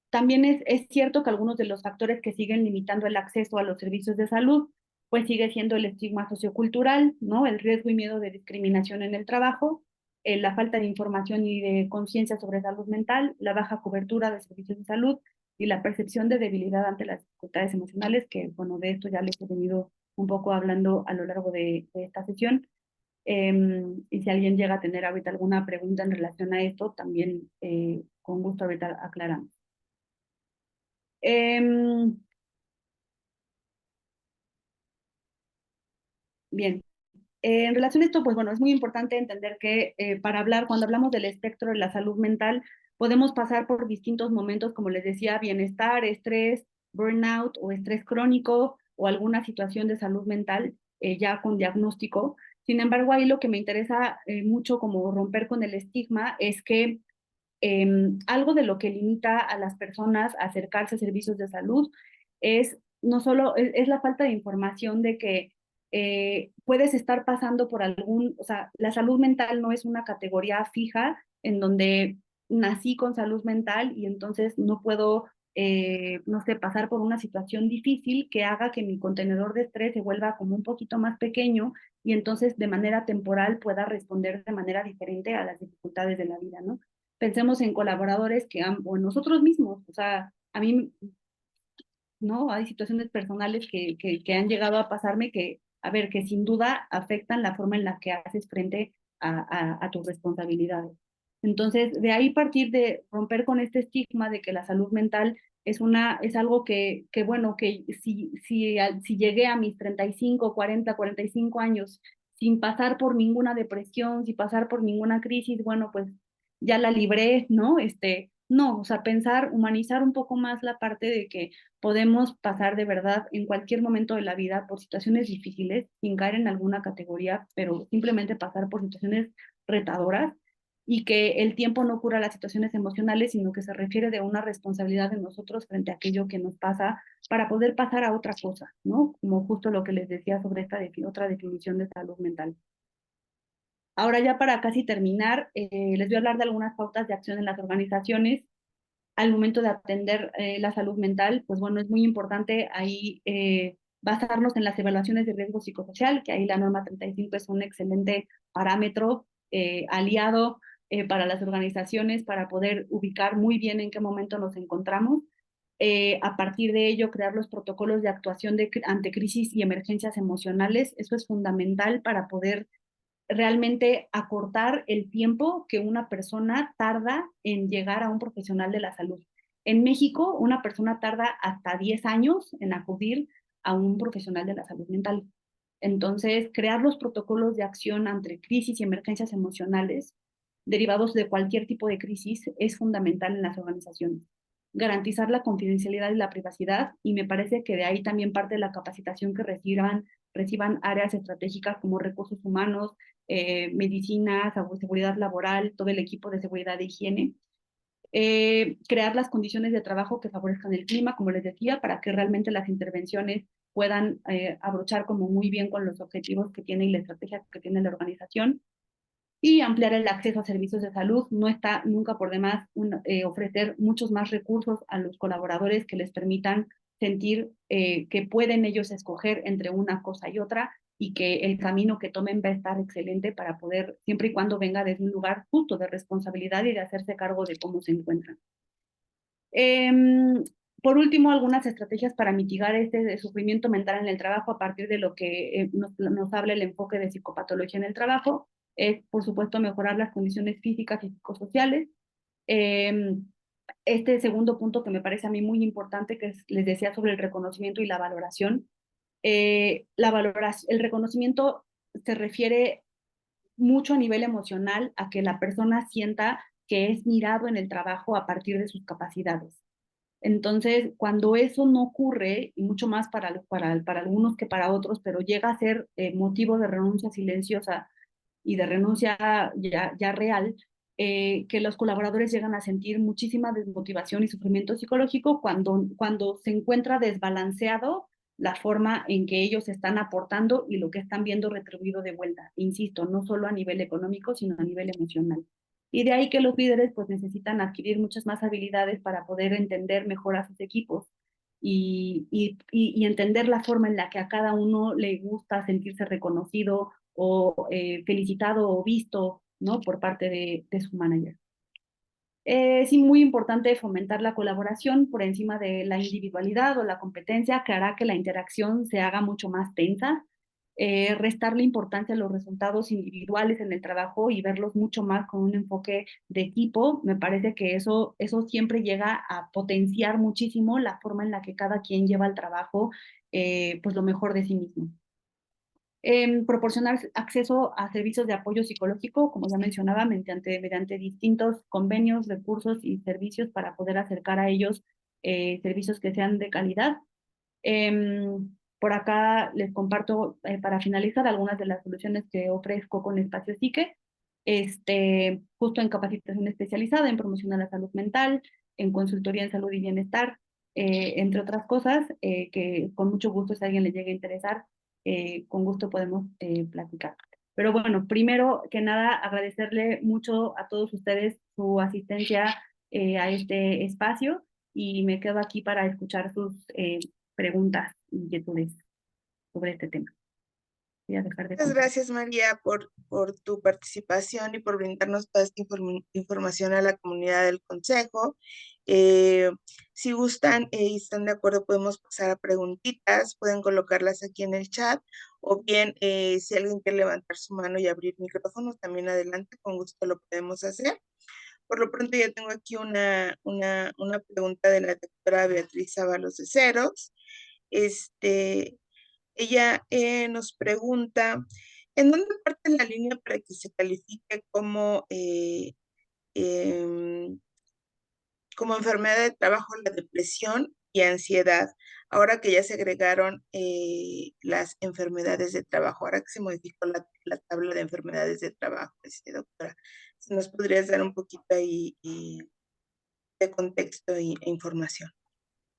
También es cierto que algunos de los factores que siguen limitando el acceso a los servicios de salud, pues sigue siendo el estigma sociocultural, ¿no? El riesgo y miedo de discriminación en el trabajo, la falta de información y de conciencia sobre salud mental, la baja cobertura de servicios de salud y la percepción de debilidad ante las dificultades emocionales, que bueno, de esto ya les he venido un poco hablando a lo largo de esta sesión. Y si alguien llega a tener ahorita alguna pregunta en relación a esto, también con gusto ahorita aclaramos. Bien, en relación a esto, pues bueno, es muy importante entender que para hablar, cuando hablamos del espectro de la salud mental, podemos pasar por distintos momentos, como les decía, bienestar, estrés, burnout o estrés crónico o alguna situación de salud mental ya con diagnóstico. Sin embargo, ahí lo que me interesa mucho como romper con el estigma es que algo de lo que limita a las personas a acercarse a servicios de salud es no solo es la falta de información de que puedes estar pasando por algún, o sea, la salud mental no es una categoría fija en donde nací con salud mental y entonces no puedo, no sé, pasar por una situación difícil que haga que mi contenedor de estrés se vuelva como un poquito más pequeño y entonces de manera temporal pueda responder de manera diferente a las dificultades de la vida, ¿no? Pensemos en colaboradores que han, o en nosotros mismos, o sea, a mí, ¿no? Hay situaciones personales que han llegado a pasarme que, a ver, que sin duda afectan la forma en la que haces frente a tus responsabilidades. Entonces, de ahí partir de romper con este estigma de que la salud mental es algo que bueno, que si llegué a mis 35, 40, 45 años sin pasar por ninguna depresión, sin pasar por ninguna crisis, bueno, pues ya la libré, ¿no? No, o sea, pensar, humanizar un poco más la parte de que podemos pasar de verdad en cualquier momento de la vida por situaciones difíciles, sin caer en alguna categoría, pero simplemente pasar por situaciones retadoras y que el tiempo no cura las situaciones emocionales, sino que se refiere de una responsabilidad de nosotros frente a aquello que nos pasa para poder pasar a otra cosa, ¿no? Como justo lo que les decía sobre esta otra definición de salud mental. Ahora ya para casi terminar, les voy a hablar de algunas pautas de acción en las organizaciones al momento de atender la salud mental. Pues bueno, es muy importante ahí basarnos en las evaluaciones de riesgo psicosocial, que ahí la norma 35 es un excelente parámetro aliado para las organizaciones para poder ubicar muy bien en qué momento nos encontramos. A partir de ello, crear los protocolos de actuación ante crisis y emergencias emocionales. Eso es fundamental para poder realmente acortar el tiempo que una persona tarda en llegar a un profesional de la salud. En México, una persona tarda hasta 10 años en acudir a un profesional de la salud mental. Entonces, crear los protocolos de acción ante crisis y emergencias emocionales derivados de cualquier tipo de crisis es fundamental en las organizaciones. Garantizar la confidencialidad y la privacidad, y me parece que de ahí también parte de la capacitación que reciban áreas estratégicas como recursos humanos, medicina, seguridad laboral, todo el equipo de seguridad de higiene. Crear las condiciones de trabajo que favorezcan el clima, como les decía, para que realmente las intervenciones puedan abrochar como muy bien con los objetivos que tiene y la estrategia que tiene la organización. Y ampliar el acceso a servicios de salud. No está nunca por demás ofrecer muchos más recursos a los colaboradores que les permitan sentir que pueden ellos escoger entre una cosa y otra y que el camino que tomen va a estar excelente para poder, siempre y cuando venga desde un lugar justo de responsabilidad y de hacerse cargo de cómo se encuentran. Por último, algunas estrategias para mitigar este sufrimiento mental en el trabajo a partir de lo que nos habla el enfoque de psicopatología en el trabajo es, por supuesto, mejorar las condiciones físicas y psicosociales. Este segundo punto que me parece a mí muy importante, que les decía sobre el reconocimiento y la valoración. El reconocimiento se refiere mucho a nivel emocional a que la persona sienta que es mirado en el trabajo a partir de sus capacidades. Entonces, cuando eso no ocurre, y mucho más para algunos que para otros, pero llega a ser motivo de renuncia silenciosa y de renuncia ya real, que los colaboradores llegan a sentir muchísima desmotivación y sufrimiento psicológico cuando se encuentra desbalanceado la forma en que ellos están aportando y lo que están viendo retribuido de vuelta. Insisto, no solo a nivel económico, sino a nivel emocional. Y de ahí que los líderes pues necesitan adquirir muchas más habilidades para poder entender mejor a sus equipos y entender la forma en la que a cada uno le gusta sentirse reconocido o felicitado o visto, ¿no? Por parte de su manager. Es muy importante fomentar la colaboración por encima de la individualidad o la competencia, que hará que la interacción se haga mucho más tensa. restarle importancia a los resultados individuales en el trabajo y verlos mucho más con un enfoque de equipo. Me parece que eso siempre llega a potenciar muchísimo la forma en la que cada quien lleva el trabajo, pues lo mejor de sí mismo. Proporcionar acceso a servicios de apoyo psicológico, como ya mencionaba, mediante distintos convenios, recursos y servicios para poder acercar a ellos servicios que sean de calidad. Por acá les comparto, para finalizar, algunas de las soluciones que ofrezco con Espacio Psique, justo en capacitación especializada, en promoción a la salud mental, en consultoría en salud y bienestar, entre otras cosas, que con mucho gusto, si a alguien le llegue a interesar, con gusto podemos platicar. Pero bueno, primero que nada, agradecerle mucho a todos ustedes su asistencia a este espacio y me quedo aquí para escuchar sus preguntas, inquietudes sobre este tema. Voy a dejar de Muchas compartir. gracias, María, por tu participación y por brindarnos toda esta información a la comunidad del Consejo. Eh, si gustan y están de acuerdo, podemos pasar a preguntitas, pueden colocarlas aquí en el chat, o bien si alguien quiere levantar su mano y abrir micrófono, también adelante, con gusto lo podemos hacer. Por lo pronto ya tengo aquí una pregunta de la doctora Beatriz Ábalos de Ceros. Ella nos pregunta, ¿en dónde parte la línea para que se califique em, como enfermedad de trabajo la depresión y ansiedad? Ahora que ya se agregaron las enfermedades de trabajo, ahora que se modificó la tabla de enfermedades de trabajo, doctora, si nos podrías dar un poquito ahí de contexto e información.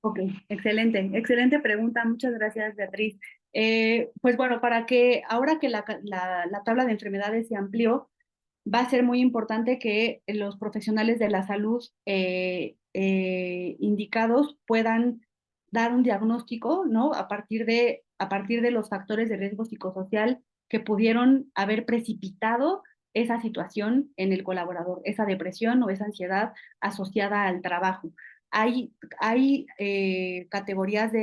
Ok, excelente pregunta. Muchas gracias, Beatriz. Pues bueno, para que ahora que la tabla de enfermedades se amplió, va a ser muy importante que los profesionales de la salud indicados puedan dar un diagnóstico, ¿no? A partir de los factores de riesgo psicosocial que pudieron haber precipitado esa situación en el colaborador, esa depresión o esa ansiedad asociada al trabajo. Hay categorías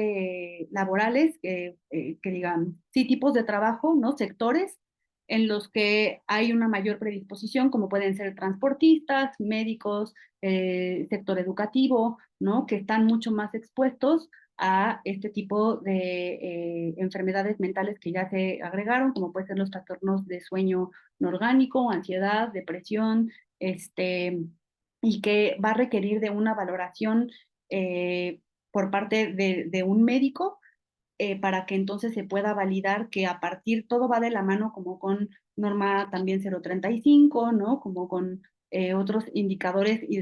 laborales que digan, sí, tipos de trabajo, ¿no? Sectores en los que hay una mayor predisposición, como pueden ser transportistas, médicos, sector educativo, ¿no? Que están mucho más expuestos a este tipo de enfermedades mentales que ya se agregaron, como pueden ser los trastornos de sueño no orgánico, ansiedad, depresión, y que va a requerir de una valoración por parte de un médico para que entonces se pueda validar que a partir, todo va de la mano como con norma también 035, ¿no? Como con otros indicadores y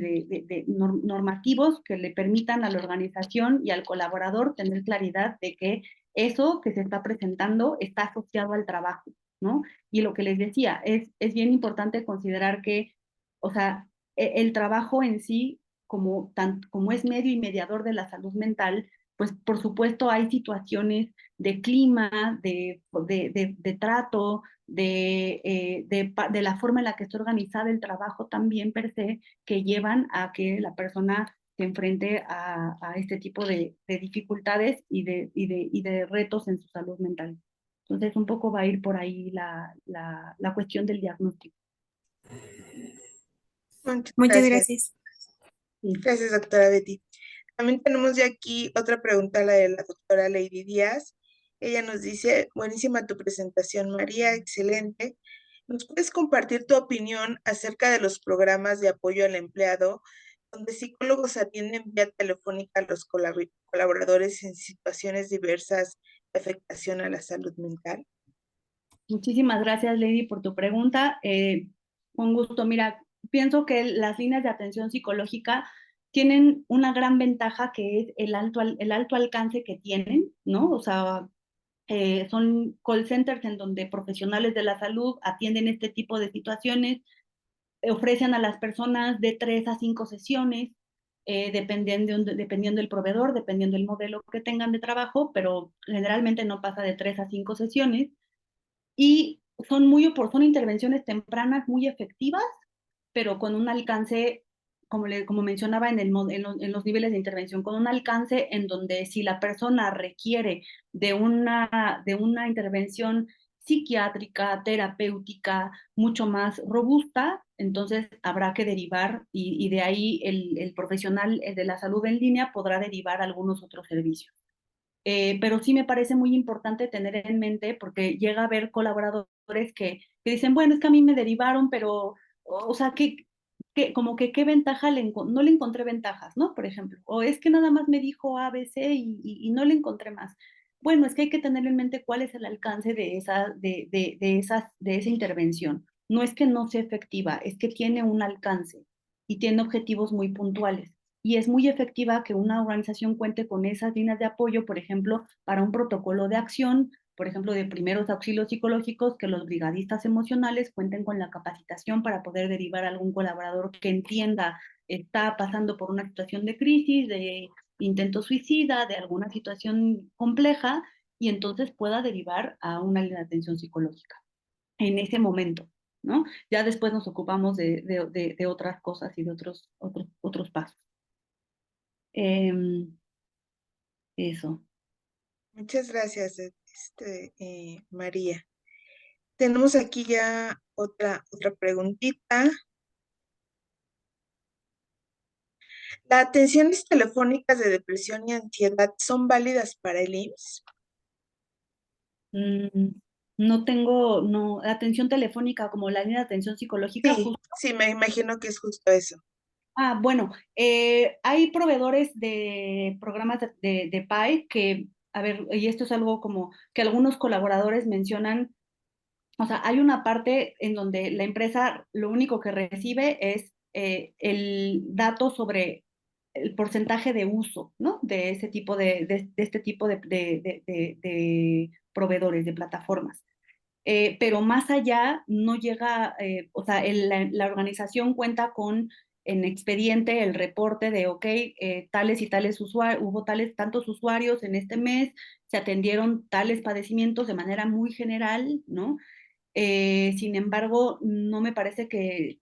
normativos que le permitan a la organización y al colaborador tener claridad de que eso que se está presentando está asociado al trabajo, ¿no? Y lo que les decía, es bien importante considerar que, o sea, el trabajo en sí, como es medio y mediador de la salud mental, pues por supuesto hay situaciones de clima, de trato, de la forma en la que está organizada el trabajo también per se, que llevan a que la persona se enfrente a este tipo de dificultades y de retos en su salud mental. Entonces, un poco va a ir por ahí la cuestión del diagnóstico. Muchas Muchas gracias. gracias. Sí. Gracias, doctora Betty. También tenemos de aquí otra pregunta, la de la doctora Lady Díaz. Ella nos dice, buenísima tu presentación, María, excelente. ¿Nos puedes compartir tu opinión acerca de los programas de apoyo al empleado, donde psicólogos atienden vía telefónica a los colaboradores en situaciones diversas de afectación a la salud mental? Muchísimas gracias, Lady, por tu pregunta. Con gusto. Mira, pienso que las líneas de atención psicológica tienen una gran ventaja que es el alto alcance que tienen, ¿no? O sea, son call centers en donde profesionales de la salud atienden este tipo de situaciones, ofrecen a las personas de 3 a 5 sesiones, dependiendo del proveedor, dependiendo del modelo que tengan de trabajo, pero generalmente no pasa de 3 a 5 sesiones. Y son intervenciones tempranas muy efectivas, pero con un alcance, como mencionaba en los niveles de intervención, con un alcance en donde si la persona requiere de una intervención psiquiátrica, terapéutica, mucho más robusta, entonces habrá que derivar y de ahí el profesional de la salud en línea podrá derivar algunos otros servicios. Pero sí me parece muy importante tener en mente, porque llega a haber colaboradores que dicen, bueno, es que a mí me derivaron, pero, o sea, como que qué ventaja no le encontré ventajas, ¿no? Por ejemplo, o es que nada más me dijo A, B, C y no le encontré más. Bueno, es que hay que tener en mente cuál es el alcance de esa intervención. No es que no sea efectiva, es que tiene un alcance y tiene objetivos muy puntuales y es muy efectiva que una organización cuente con esas líneas de apoyo, por ejemplo, para un protocolo de acción, por ejemplo, de primeros auxilios psicológicos, que los brigadistas emocionales cuenten con la capacitación para poder derivar a algún colaborador que entienda, está pasando por una situación de crisis, de intento suicida, de alguna situación compleja, y entonces pueda derivar a una línea de atención psicológica en ese momento, ¿no? Ya después nos ocupamos de otras cosas y de otros pasos. Eso. Muchas gracias, María. Tenemos aquí ya otra preguntita. ¿Las atenciones telefónicas de depresión y ansiedad son válidas para el IMSS? Mm, no tengo, no, atención telefónica como la línea de atención psicológica, Sí, justo. sí, me imagino que es justo eso. Bueno, hay proveedores de programas de PAE que, a ver, y esto es algo como que algunos colaboradores mencionan, o sea, hay una parte en donde la empresa lo único que recibe es el dato sobre el porcentaje de uso, ¿no? De ese tipo de este tipo de proveedores, de plataformas. Pero más allá no llega, o sea, la organización cuenta con en expediente el reporte de, ok, tales y tales usuarios, hubo tantos usuarios en este mes, se atendieron tales padecimientos de manera muy general, ¿no? Sin embargo, no me parece que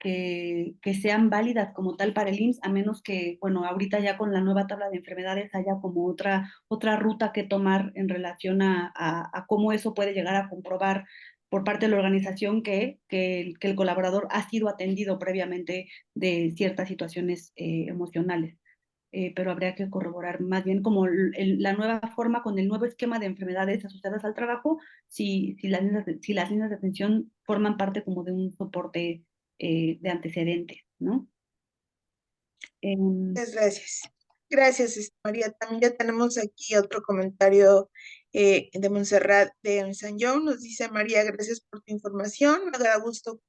sean válidas como tal para el IMSS, a menos que, bueno, ahorita ya con la nueva tabla de enfermedades haya como otra ruta que tomar en relación a cómo eso puede llegar a comprobar por parte de la organización que el colaborador ha sido atendido previamente de ciertas situaciones emocionales. Pero habría que corroborar más bien como la nueva forma con el nuevo esquema de enfermedades asociadas al trabajo, si las líneas de atención forman parte como de un soporte de antecedentes, ¿no? Em, Muchas gracias. Gracias, María. También ya tenemos aquí otro comentario de Montserrat de San John. Nos dice María, gracias por tu información. Me da gusto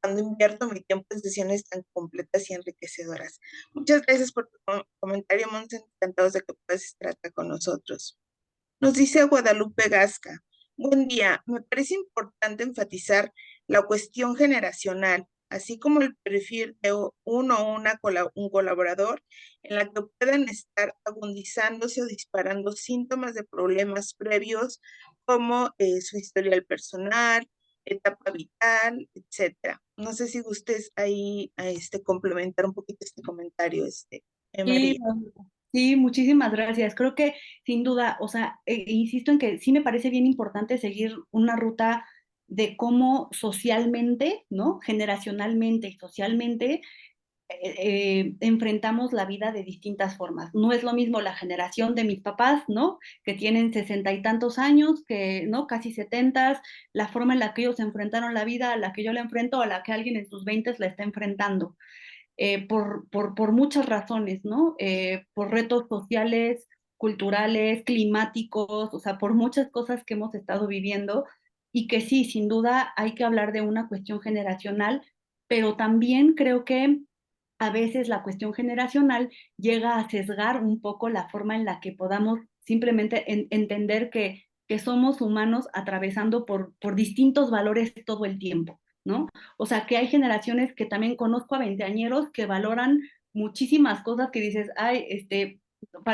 cuando invierto mi tiempo en sesiones tan completas y enriquecedoras. Muchas gracias por tu comentario, Montserrat. Encantados de que puedas estar acá con nosotros. Nos dice Guadalupe Gasca. Buen día. Me parece importante enfatizar la cuestión generacional, así como el perfil de uno o un colaborador, en la que puedan estar agudizándose o disparando síntomas de problemas previos, como su historial personal, etapa vital, etcétera. No sé si gustes ahí complementar un poquito este comentario, Sí, María. sí, muchísimas gracias. Creo que sin duda, o sea, insisto en que sí me parece bien importante seguir una ruta de cómo socialmente, ¿no? Generacionalmente y socialmente enfrentamos la vida de distintas formas. No es lo mismo la generación de mis papás, ¿no? Que tienen 60 y tantos años, que, ¿no? Casi 70, la forma en la que ellos enfrentaron la vida, a la que yo la enfrento, a la que alguien en sus 20 la está enfrentando por muchas razones, ¿no? Por retos sociales, culturales, climáticos, o sea, por muchas cosas que hemos estado viviendo y que sí, sin duda hay que hablar de una cuestión generacional, pero también creo que a veces la cuestión generacional llega a sesgar un poco la forma en la que podamos simplemente entender que somos humanos atravesando por distintos valores todo el tiempo, ¿no? O sea, que hay generaciones que también conozco a veinteañeros que valoran muchísimas cosas que dices, ay,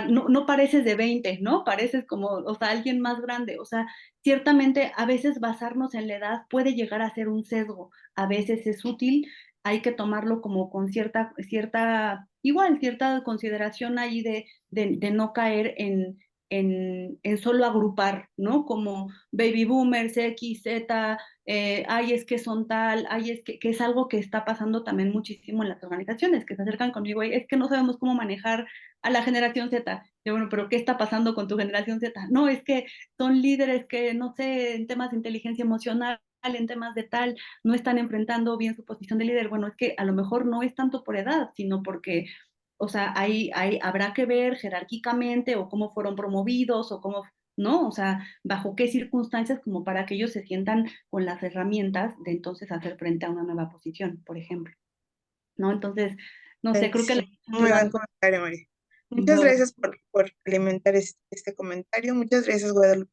no pareces de 20, ¿no? Pareces como, o sea, alguien más grande. O sea, ciertamente a veces basarnos en la edad puede llegar a ser un sesgo. A veces es útil, hay que tomarlo como con cierta consideración ahí de no caer en solo agrupar, ¿no? Como baby boomers, X, Z, ay, es que son tal, ay, es que es algo que está pasando también muchísimo en las organizaciones, que se acercan conmigo, y es que no sabemos cómo manejar a la generación Z. Yo, bueno, pero ¿qué está pasando con tu generación Z? No, es que son líderes que, no sé, en temas de inteligencia emocional, en temas de tal, no están enfrentando bien su posición de líder. Bueno, es que a lo mejor no es tanto por edad, sino porque, o sea, habrá que ver jerárquicamente o cómo fueron promovidos o cómo, ¿no? O sea, bajo qué circunstancias como para que ellos se sientan con las herramientas de entonces hacer frente a una nueva posición, por ejemplo, ¿no? Entonces, no sé, creo que la Sí, muy buen comentario, María. Muchas ayudando. gracias por alimentar este comentario. Muchas gracias, Guadalupe.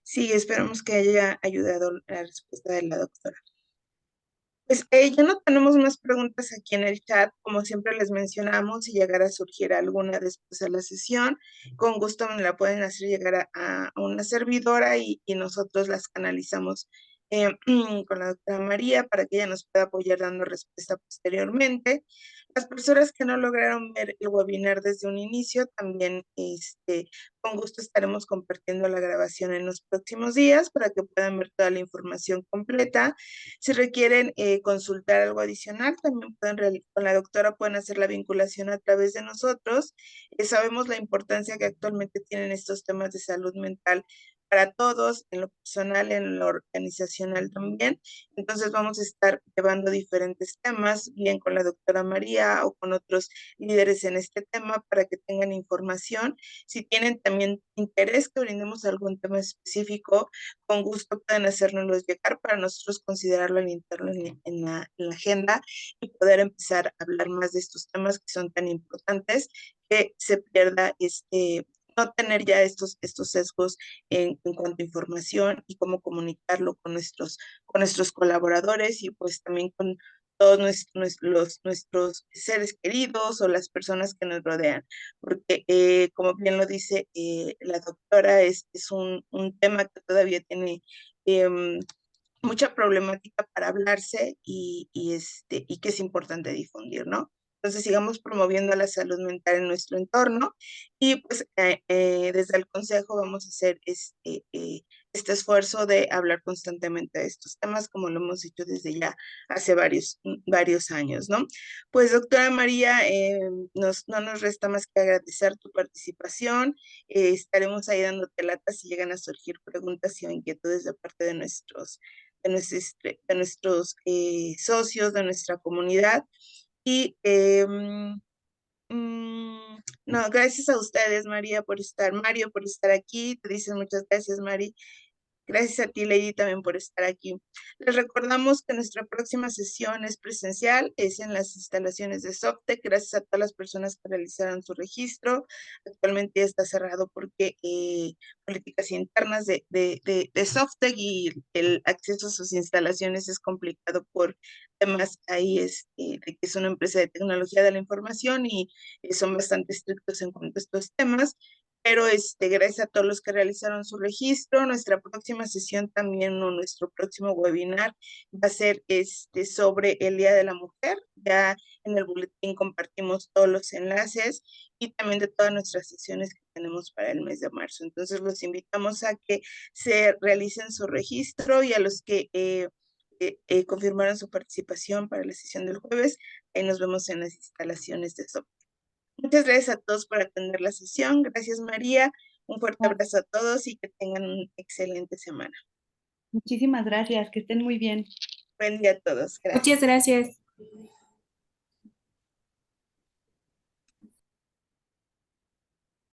Sí, esperamos que haya ayudado la respuesta de la doctora. Pues ya no tenemos más preguntas aquí en el chat, como siempre les mencionamos, si llegara a surgir alguna después de la sesión, con gusto me la pueden hacer llegar a una servidora y nosotros las canalizamos con la doctora María para que ella nos pueda apoyar dando respuesta posteriormente. Las personas que no lograron ver el webinar desde un inicio, también con gusto estaremos compartiendo la grabación en los próximos días para que puedan ver toda la información completa. Si requieren consultar algo adicional, también con la doctora pueden hacer la vinculación a través de nosotros. Sabemos la importancia que actualmente tienen estos temas de salud mental para todos, en lo personal, en lo organizacional también. Entonces vamos a estar llevando diferentes temas, bien con la doctora María o con otros líderes en este tema para que tengan información. Si tienen también interés que brindemos algún tema específico, con gusto pueden hacérnoslos llegar para nosotros considerarlo en interno en la agenda y poder empezar a hablar más de estos temas que son tan importantes, que se pierda no tener ya estos sesgos en cuanto a información y cómo comunicarlo con nuestros colaboradores y pues también con todos nuestros seres queridos o las personas que nos rodean, porque como bien lo dice la doctora, es un tema que todavía tiene em, mucha problemática para hablarse y que es importante difundir, ¿no? Entonces sigamos promoviendo la salud mental en nuestro entorno y pues desde el consejo vamos a hacer este esfuerzo de hablar constantemente de estos temas como lo hemos hecho desde ya hace varios años, ¿no? Pues doctora María, no nos resta más que agradecer tu participación. Estaremos ahí dándote lata si llegan a surgir preguntas y inquietudes de parte de nuestros socios, de nuestra comunidad. Y no, gracias a ustedes, Mario, por estar aquí. Te dicen muchas gracias, Mari. Gracias a ti, Lady, también por estar aquí. Les recordamos que nuestra próxima sesión es presencial, es en las instalaciones de Softec. Gracias a todas las personas que realizaron su registro. Actualmente ya está cerrado porque políticas internas de Softec y el acceso a sus instalaciones es complicado por temas ahí de que es una empresa de tecnología de la información y son bastante estrictos en cuanto a estos temas, pero gracias a todos los que realizaron su registro. Nuestra próxima sesión también, o nuestro próximo webinar, va a ser sobre el Día de la Mujer. Ya en el boletín compartimos todos los enlaces y también de todas nuestras sesiones que tenemos para el mes de marzo. Entonces los invitamos a que se realicen su registro y a los que confirmaron su participación para la sesión del jueves, ahí nos vemos en las instalaciones de SOP. Muchas gracias a todos por atender la sesión. Gracias, María. Un fuerte abrazo a todos y que tengan una excelente semana. Muchísimas gracias, que estén muy bien. Buen día a todos. Gracias. Muchas gracias.